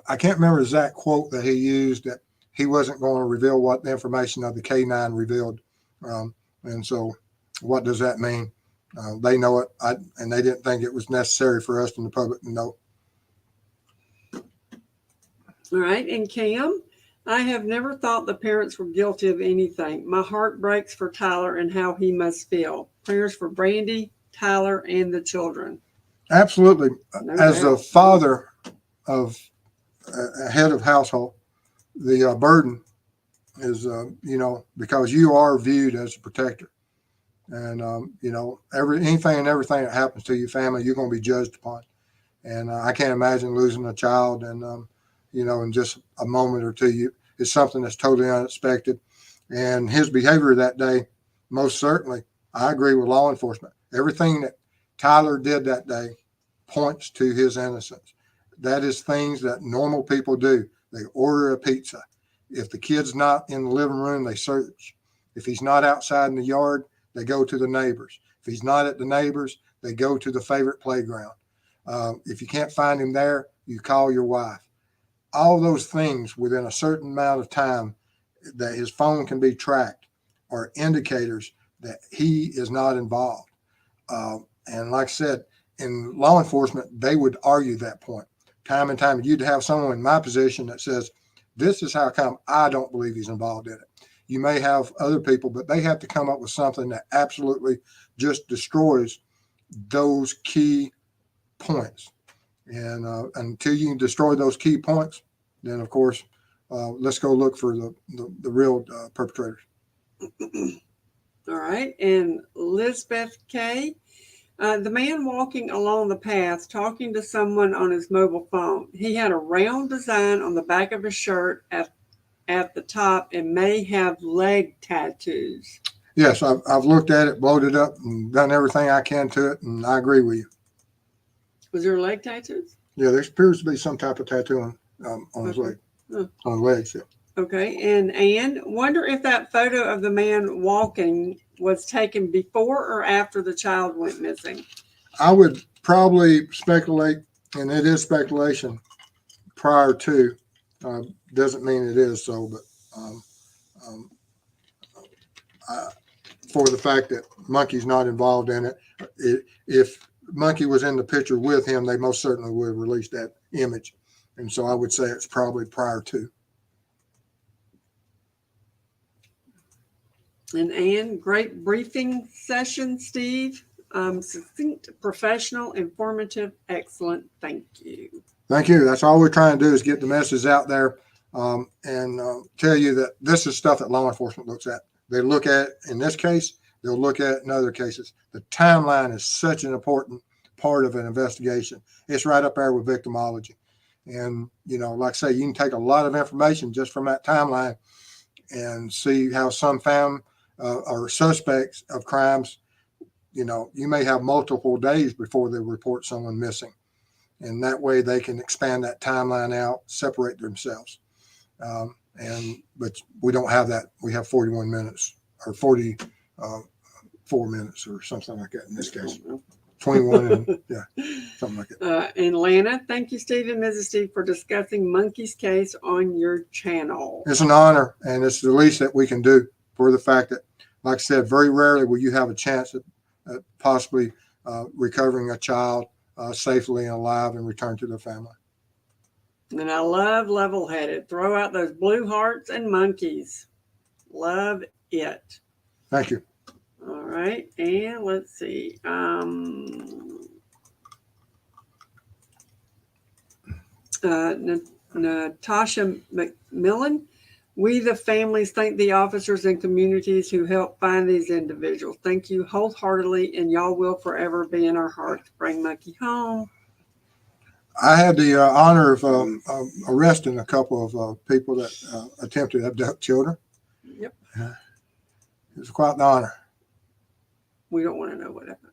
I can't remember the exact quote that he used, that he wasn't going to reveal what the information of the canine revealed. And so what does that mean? They know it, and they didn't think it was necessary for us in the public to know. All right, and Cam, I have never thought the parents were guilty of anything. My heart breaks for Tyler and how he must feel. Prayers for Brandy, Tyler, and the children. Absolutely. No As the doubt. father of a head of household, the burden is, because you are viewed as a protector. And, anything and everything that happens to your family, you're going to be judged upon. And I can't imagine losing a child and, in just a moment or two. It's something that's totally unexpected. And his behavior that day, most certainly, I agree with law enforcement. Everything that Tyler did that day points to his innocence. That is things that normal people do. They order a pizza. If the kid's not in the living room, they search. If he's not outside in the yard, they go to the neighbors. If he's not at the neighbors, they go to the favorite playground. If you can't find him there, you call your wife. All those things within a certain amount of time that his phone can be tracked are indicators that he is not involved. And like I said, in law enforcement, they would argue that point time and time. You'd have someone in my position that says, this is how come I don't believe he's involved in it. You may have other people, but they have to come up with something that absolutely just destroys those key points. And until you can destroy those key points, then of course, let's go look for the real perpetrators. All right. And Lisbeth K. The man walking along the path talking to someone on his mobile phone. He had a round design on the back of his shirt at the top and may have leg tattoos. Yes, I've looked at it, blowed it up, and done everything I can to it, and I agree with you. Was there leg tattoos? Yeah, there appears to be some type of tattoo on his leg, on his legs. Yeah. Okay. And Anne, wonder if that photo of the man walking was taken before or after the child went missing. I would probably speculate, and it is speculation, prior to. Doesn't mean it is so, but for the fact that Monkey's not involved in it, if Monkey was in the picture with him, they most certainly would have released that image. And so I would say it's probably prior to. And Anne, great briefing session, Steve. Succinct, professional, informative, excellent. Thank you. Thank you. That's all we're trying to do is get the message out there and tell you that this is stuff that law enforcement looks at. They look at it in this case, they'll look at it in other cases. The timeline is such an important part of an investigation. It's right up there with victimology. And, like I say, you can take a lot of information just from that timeline and see how some found or suspects of crimes, you may have multiple days before they report someone missing. And that way they can expand that timeline out, separate themselves. But we don't have that. We have 41 minutes or 44 minutes or something like that in this case. 21 and yeah, something like that. And Lana, thank you, Steve and Mrs. Steve, for discussing Monkey's case on your channel. It's an honor, and it's the least that we can do for the fact that, like I said, very rarely will you have a chance at possibly recovering a child safely and alive and return to their family. And I love level-headed. Throw out those blue hearts and monkeys. Love it. Thank you. All right. And let's see. Natasha McMillan. We, the families, thank the officers and communities who help find these individuals. Thank you wholeheartedly, and y'all will forever be in our hearts. Bring Monkey home. I had the honor of arresting a couple of people that attempted to abduct children. Yep. It was quite an honor. We don't want to know what happened.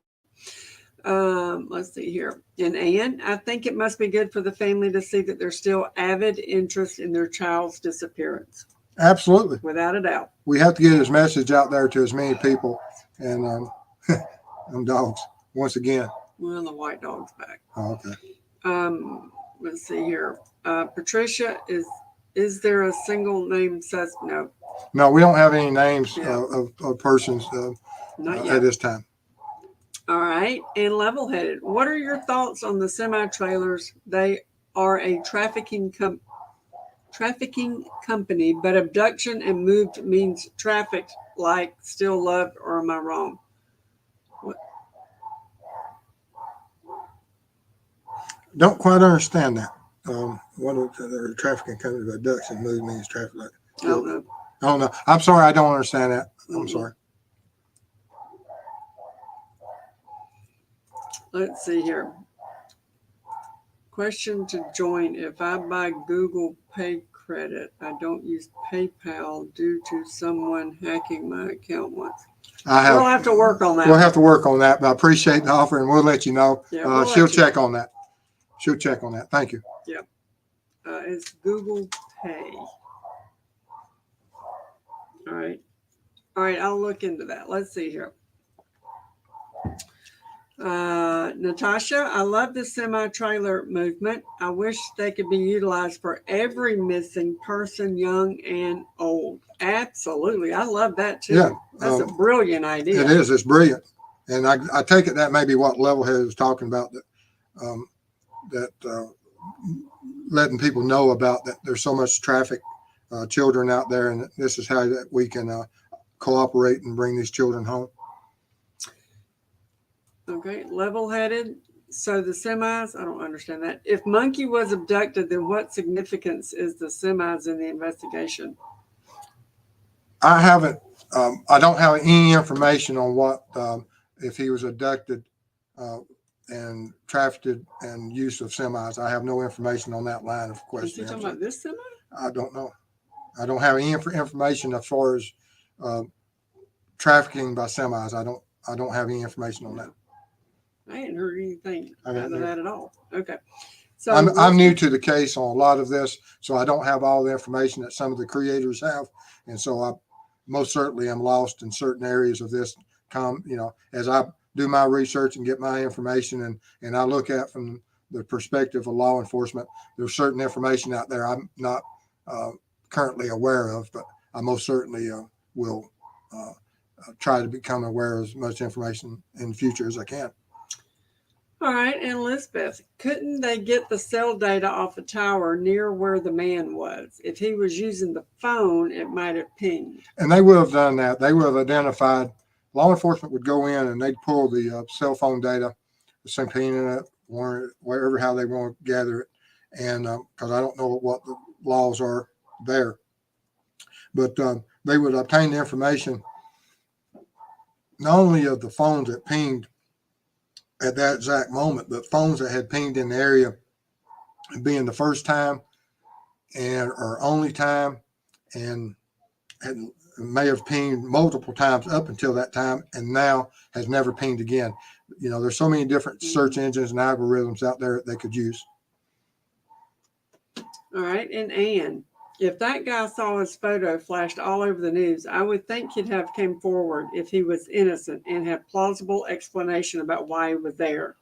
Let's see here. And Anne, I think it must be good for the family to see that there's still avid interest in their child's disappearance. Absolutely. Without a doubt. We have to get his message out there to as many people. And them dogs, once again. Well, the white dog's back. Oh, okay. Let's see here. Patricia, is there a single name suspect? No, we don't have any names of persons Not yet. at this time. All right. And level-headed. What are your thoughts on the semi-trailers? They are a trafficking trafficking company, but abduction and moved means trafficked, like still loved, or am I wrong? What? Don't quite understand that. What are the trafficking company of abduction move means traffic like? I don't know. I don't know. I'm sorry, I don't understand that. I'm Mhm. sorry. Let's see here. Question to join. If I buy Google Pay credit, I don't use PayPal due to someone hacking my account once. We'll have to work on that. We'll have to work on that, but I appreciate the offer and we'll let you know. Yeah, we'll She'll let you check know. on that. She'll check on that. Thank you. Yep. It's Google Pay. All right. All right. I'll look into that. Let's see here. Natasha, I love the semi-trailer movement. I wish they could be utilized for every missing person, young and old. Absolutely. I love that too. Yeah, That's a brilliant idea. It is. It's brilliant. And I take it that may be what Levelhead is talking about, that letting people know about that there's so much traffic, children out there, and this is how that we can cooperate and bring these children home. Okay, level-headed. So the semis, I don't understand that. If Monkey was abducted, then what significance is the semis in the investigation? I haven't. I don't have any information on what if he was abducted and trafficked and use of semis. I have no information on that line of questioning. Is he talking about this semi? I don't know. I don't have any information as far as trafficking by semis. I don't have any information on that. I hadn't heard anything out of that at all. Okay. So I'm new to the case on a lot of this, so I don't have all the information that some of the creators have, and so I most certainly am lost in certain areas of this. As I do my research and get my information, and I look at from the perspective of law enforcement, there's certain information out there I'm not currently aware of, but I most certainly will try to become aware of as much information in the future as I can. All right, and Elizabeth, couldn't they get the cell data off a tower near where the man was? If he was using the phone, it might have pinged. And they would have done that. They would have identified. Law enforcement would go in and they'd pull the cell phone data, subpoena it, wherever how they want to gather it, and because I don't know what the laws are there, but they would obtain the information not only of the phones that pinged at that exact moment, but phones that had pinged in the area being the first time or only time, and may have pinged multiple times up until that time, and now has never pinged again. There's so many different search engines and algorithms out there that they could use. All right, and Anne, if that guy saw his photo flashed all over the news, I would think he'd have came forward if he was innocent and had plausible explanation about why he was there.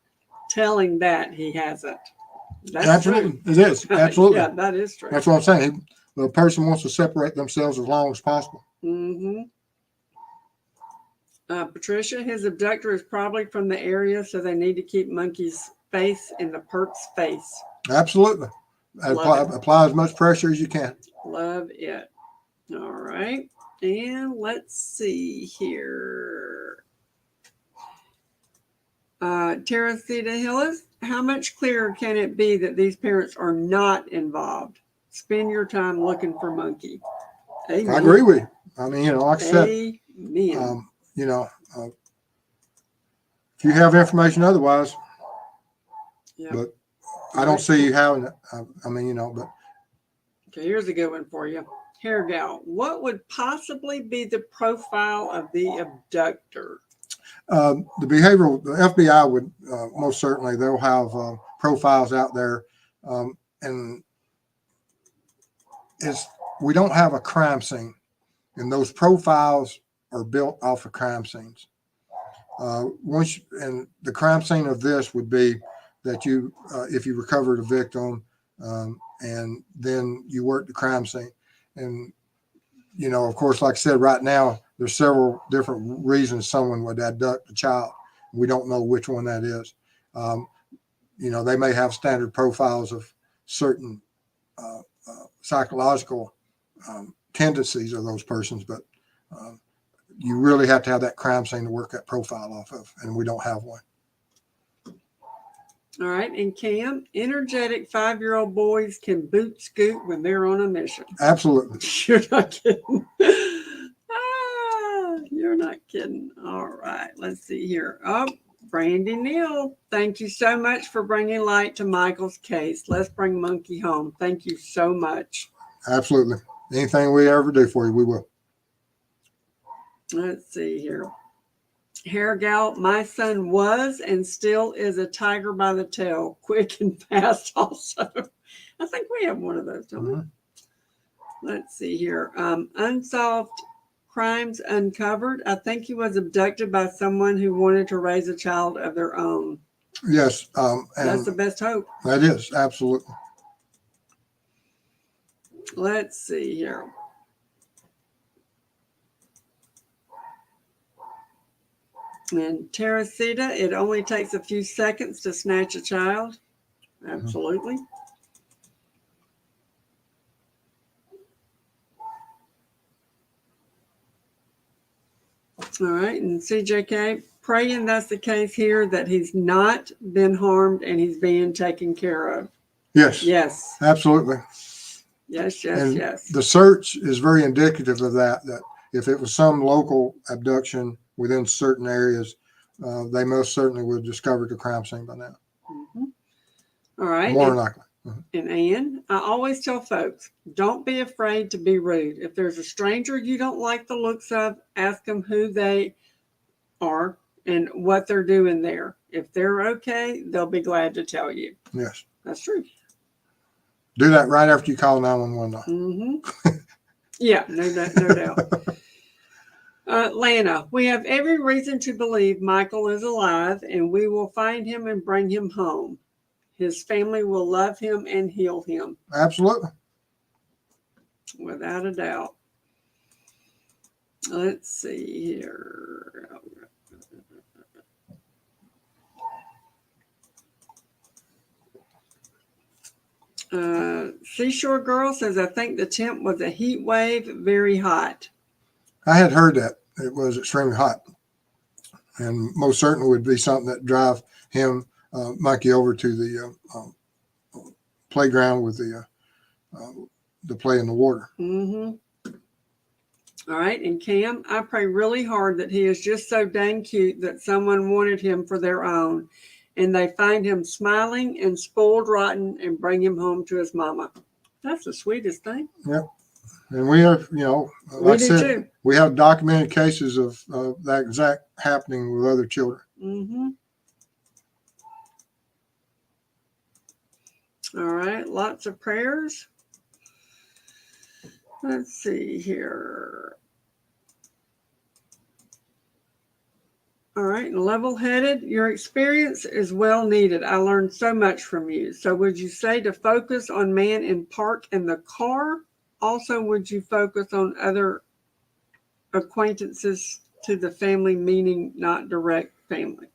Telling that he hasn't. That's Absolutely. true. It is. Absolutely. Yeah, that is true. That's what I'm saying. The person wants to separate themselves as long as possible. Mm-hmm. Patricia, his abductor is probably from the area, so they need to keep Monkey's face in the perp's face. Absolutely. Apply as much pressure as you can. Love it. All right. And let's see here. Teresita Hillis, how much clearer can it be that these parents are not involved? Spend your time looking for Monkey. Amen. I agree with you. I mean, like I said, Amen. if you have information otherwise, Yep. but I don't see you having it. But. Okay, here's a good one for you. Hair gal, what would possibly be the profile of the abductor? The FBI would most certainly, they'll have profiles out there, and we don't have a crime scene, and those profiles are built off of crime scenes. And the crime scene of this would be that if you recovered a victim, and then you work the crime scene, and of course, like I said, right now there's several different reasons someone would abduct a child. We don't know which one that is. They may have standard profiles of certain psychological tendencies of those persons, but you really have to have that crime scene to work that profile off of, and we don't have one. All right. And Cam, energetic 5-year-old boys can boot scoot when they're on a mission. Absolutely. You're not kidding. You're not kidding. All right. Let's see here. Oh, Brandy Neal, thank you so much for bringing light to Michael's case. Let's bring Monkey home. Thank you so much. Absolutely. Anything we ever do for you, we will. Let's see here. Hair Gal, my son was and still is a tiger by the tail, quick and fast also. I think we have one of those, don't we? Let's see here. Unsolved crimes uncovered. I think he was abducted by someone who wanted to raise a child of their own. Yes. And that's the best hope. That is, absolutely. Let's see here. And Teresita, it only takes a few seconds to snatch a child. Absolutely. All right. And CJK, praying that's the case here, that he's not been harmed and he's being taken care of. Yes. Yes. Absolutely. Yes, and yes. The search is very indicative of that if it was some local abduction within certain areas, they most certainly would have discovered the crime scene by now. Mm-hmm. All right. More than likely. And Ann, I always tell folks, don't be afraid to be rude. If there's a stranger you don't like the looks of, ask them who they are and what they're doing there. If they're okay, they'll be glad to tell you. Yes. That's true. Do that right after you call 911. Mm-hmm. Yeah, no doubt. Lana, we have every reason to believe Michael is alive, and we will find him and bring him home. His family will love him and heal him. Absolutely. Without a doubt. Let's see here. Seashore Girl says, I think the temp was a heat wave, very hot. I had heard that it was extremely hot, and most certainly would be something that drive him, Mikey, over to the playground with the play in the water. Mm-hmm. All right, and Cam, I pray really hard that he is just so dang cute that someone wanted him for their own, and they find him smiling and spoiled rotten and bring him home to his mama. That's the sweetest thing. Yep. And we have, like I said, we have documented cases of that exact happening with other children. Mm-hmm. All right, lots of prayers. Let's see here. All right, level-headed. Your experience is well needed. I learned so much from you. So would you say to focus on man in park in the car? Also, would you focus on other acquaintances to the family, meaning not direct family?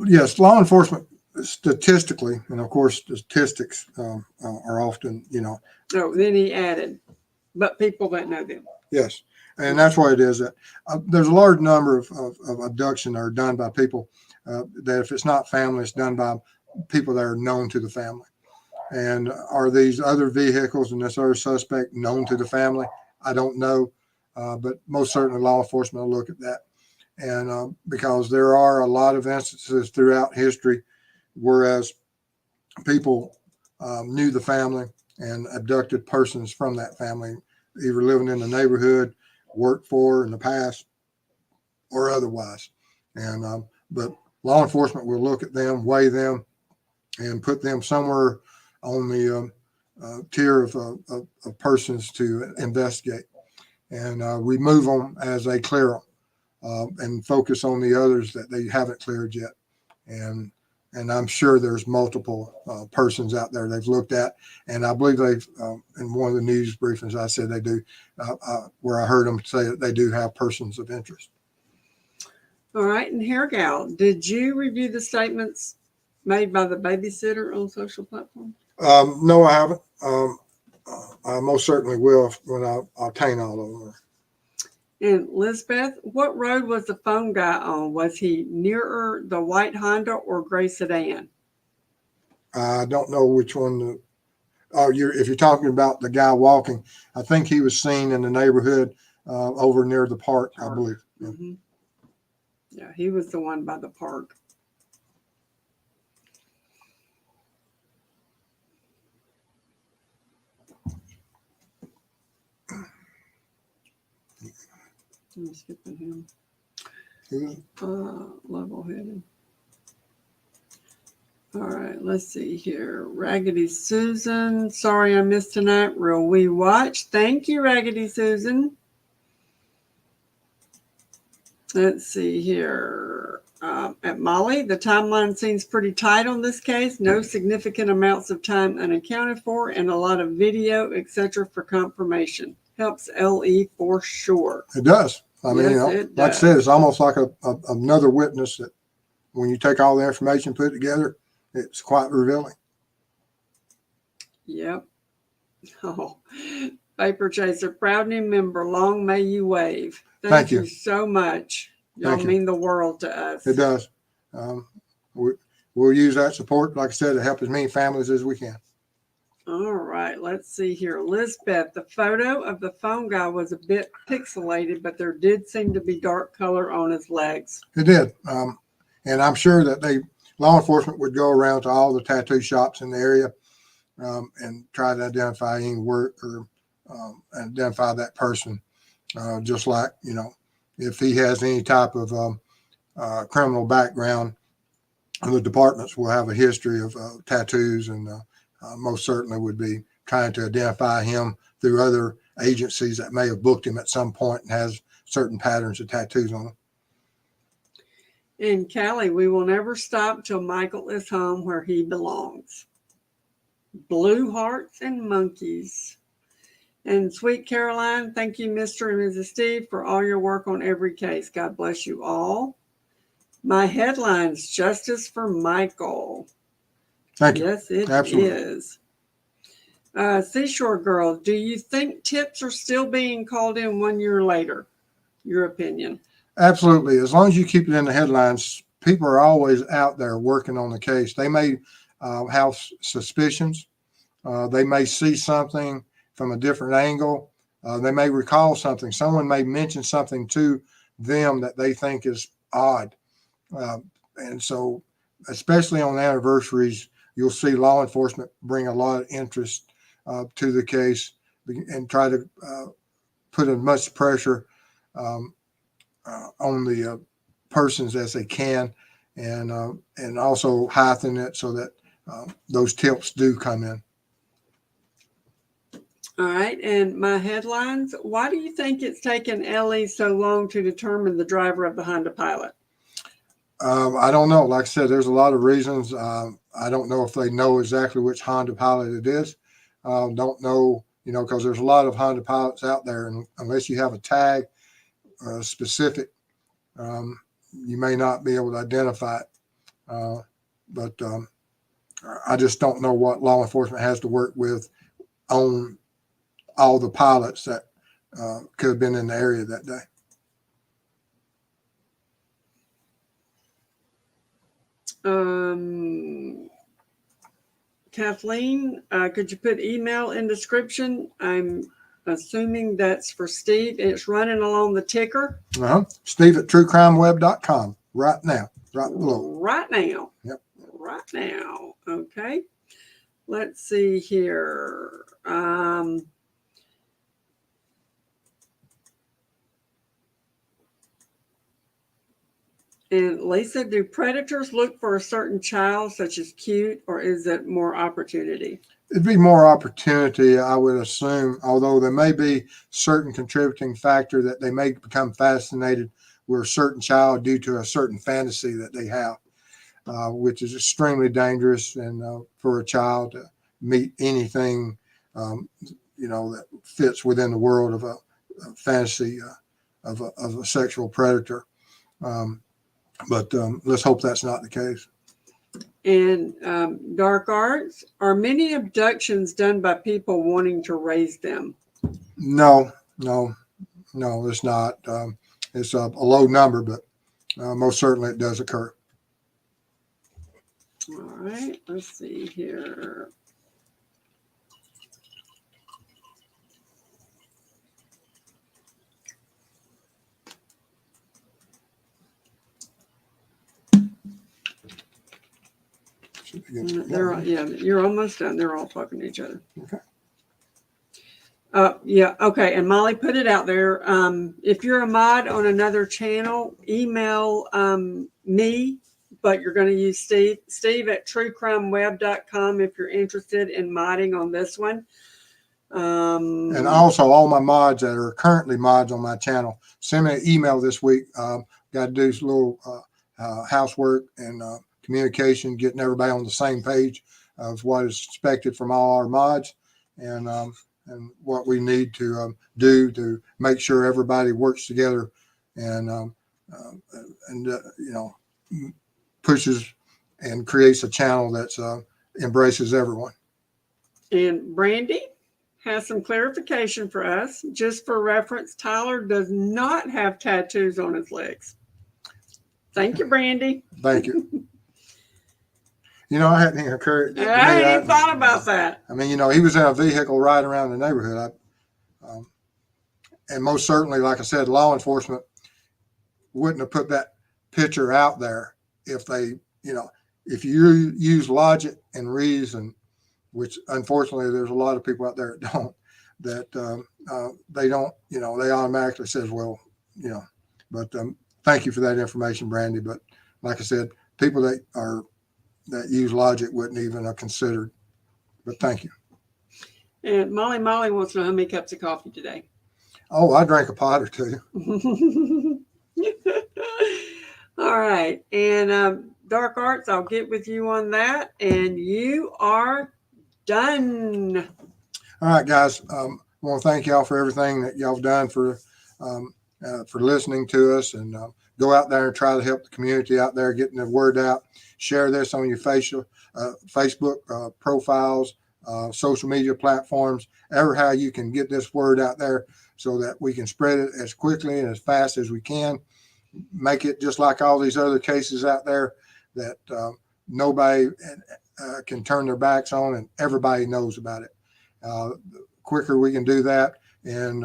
Yes, law enforcement statistically, and of course statistics are often, Oh, then he added, but people that know them. Yes, and that's why it is that there's a large number of abduction that are done by people that if it's not family, it's done by people that are known to the family. And are these other vehicles and this other suspect known to the family? I don't know, but most certainly law enforcement will look at that. And because there are a lot of instances throughout history, whereas people knew the family and abducted persons from that family, either living in the neighborhood, worked for in the past, or otherwise. And but law enforcement will look at them, weigh them, and put them somewhere on the tier of persons to investigate, and remove them as they clear them, and focus on the others that they haven't cleared yet. And I'm sure there's multiple persons out there they've looked at, and I believe they've in one of the news briefings I said they do, where I heard them say that they do have persons of interest. All right, and Hair Gal, did you review the statements made by the babysitter on social platforms? No, I haven't. I most certainly will when I obtain all of them. And Lisbeth, what road was the phone guy on? Was he nearer the white Honda or gray sedan? I don't know which one. If you're talking about the guy walking, I think he was seen in the neighborhood over near the park, I believe. Yeah. Mm-hmm. Yeah, he was the one by the park. I'm skipping him. Level headed. All right, let's see here. Raggedy Susan. Sorry I missed tonight. Real We Watch. Thank you, Raggedy Susan. Let's see here. At Molly, the timeline seems pretty tight on this case. No significant amounts of time unaccounted for, and a lot of video, etc., for confirmation. Helps LE for sure. It does. I mean, Yes, it like I does. said, it's almost like another witness that when you take all the information put together, it's quite revealing. Yep. Oh, Paper Chaser, proud new member. Long may you wave. Thank you so much. Y'all mean the world to us. It does. We'll use that support, like I said, to help as many families as we can. All right, let's see here. Lisbeth, the photo of the phone guy was a bit pixelated, but there did seem to be dark color on his legs. It did. And I'm sure that law enforcement would go around to all the tattoo shops in the area and try to identify any work or identify that person. Just like, if he has any type of criminal background, the departments will have a history of tattoos and most certainly would be trying to identify him through other agencies that may have booked him at some point and has certain patterns of tattoos on them. And Callie, we will never stop till Michael is home where he belongs. Blue hearts and monkeys. And Sweet Caroline, thank you, Mr. and Mrs. Steve, for all your work on every case. God bless you all. My headlines, Justice for Michael. Thank you. Yes, it is. Seashore Girl, do you think tips are still being called in 1 year later? Your opinion? Absolutely. As long as you keep it in the headlines, people are always out there working on the case. They may have suspicions. They may see something from a different angle. They may recall something. Someone may mention something to them that they think is odd. And so, especially on anniversaries, you'll see law enforcement bring a lot of interest to the case and try to put as much pressure on the persons as they can, and also heighten it so that those tips do come in. All right, and my headlines, why do you think it's taken LE so long to determine the driver of the Honda Pilot? I don't know. Like I said, there's a lot of reasons. I don't know if they know exactly which Honda Pilot it is. Don't know, because there's a lot of Honda Pilots out there, and unless you have a tag specific, you may not be able to identify it. But I just don't know what law enforcement has to work with on all the pilots that could have been in the area that day. Kathleen, could you put email in description? I'm assuming that's for Steve. It's running along the ticker. Steve at truecrimeweb.com right now, right below. Right now. Yep. Right now. Okay. Let's see here. And Lisa, do predators look for a certain child, such as cute, or is it more opportunity? It'd be more opportunity, I would assume, although there may be certain contributing factor that they may become fascinated with a certain child due to a certain fantasy that they have, which is extremely dangerous. And for a child to meet anything, that fits within the world of a fantasy of a sexual predator. But let's hope that's not the case. And dark arts, are many abductions done by people wanting to raise them? No, it's not. It's a low number, but most certainly it does occur. All right, let's see here. You're almost done. They're all talking to each other. Okay. Yeah, okay. And Molly put it out there. If you're a mod on another channel, email me, but you're going to use Steve at truecrimeweb.com if you're interested in modding on this one. And also all my mods that are currently mods on my channel, send me an email this week. Got to do some little housework and communication, getting everybody on the same page of what is expected from all our mods, and what we need to do to make sure everybody works together and pushes and creates a channel that's embraces everyone. And Brandy has some clarification for us. Just for reference, Tyler does not have tattoos on his legs. Thank you, Brandy. Thank you. I hadn't even occurred. I hadn't thought about that. I mean, he was in a vehicle riding around the neighborhood. And most certainly, like I said, law enforcement wouldn't have put that picture out there if they, if you use logic and reason, which unfortunately there's a lot of people out there that don't, they don't, they automatically says, well, but thank you for that information, Brandy. But like I said, people that use logic wouldn't even have considered, but thank you. And Molly wants to know how many cups of coffee today. Oh, I drank a pot or two. All right. And dark arts, I'll get with you on that. And you are done. All right, guys. I want to thank y'all for everything that y'all have done for listening to us, and go out there and try to help the community out there, getting the word out. Share this on your Facebook profiles, social media platforms, ever how you can get this word out there so that we can spread it as quickly and as fast as we can. Make it just like all these other cases out there that nobody can turn their backs on, and everybody knows about it. The quicker we can do that, and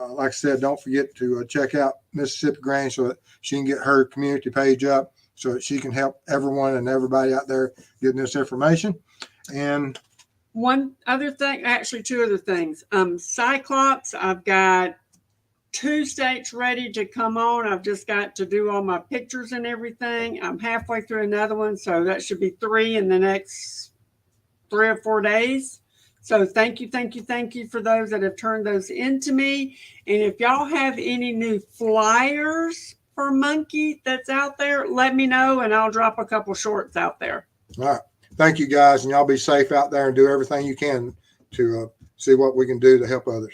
like I said, don't forget to check out Mississippi Granny so that she can get her community page up so that she can help everyone and everybody out there getting this information. And one other thing, actually two other things. Cyclops, I've got 2 states ready to come on. I've just got to do all my pictures and everything. I'm halfway through another one, so that should be 3 in the next 3 or 4 days. So thank you for those that have turned those into me. And if y'all have any new flyers for Monkey that's out there, let me know, and I'll drop a couple shorts out there. All right. Thank you, guys, and y'all be safe out there and do everything you can to see what we can do to help others.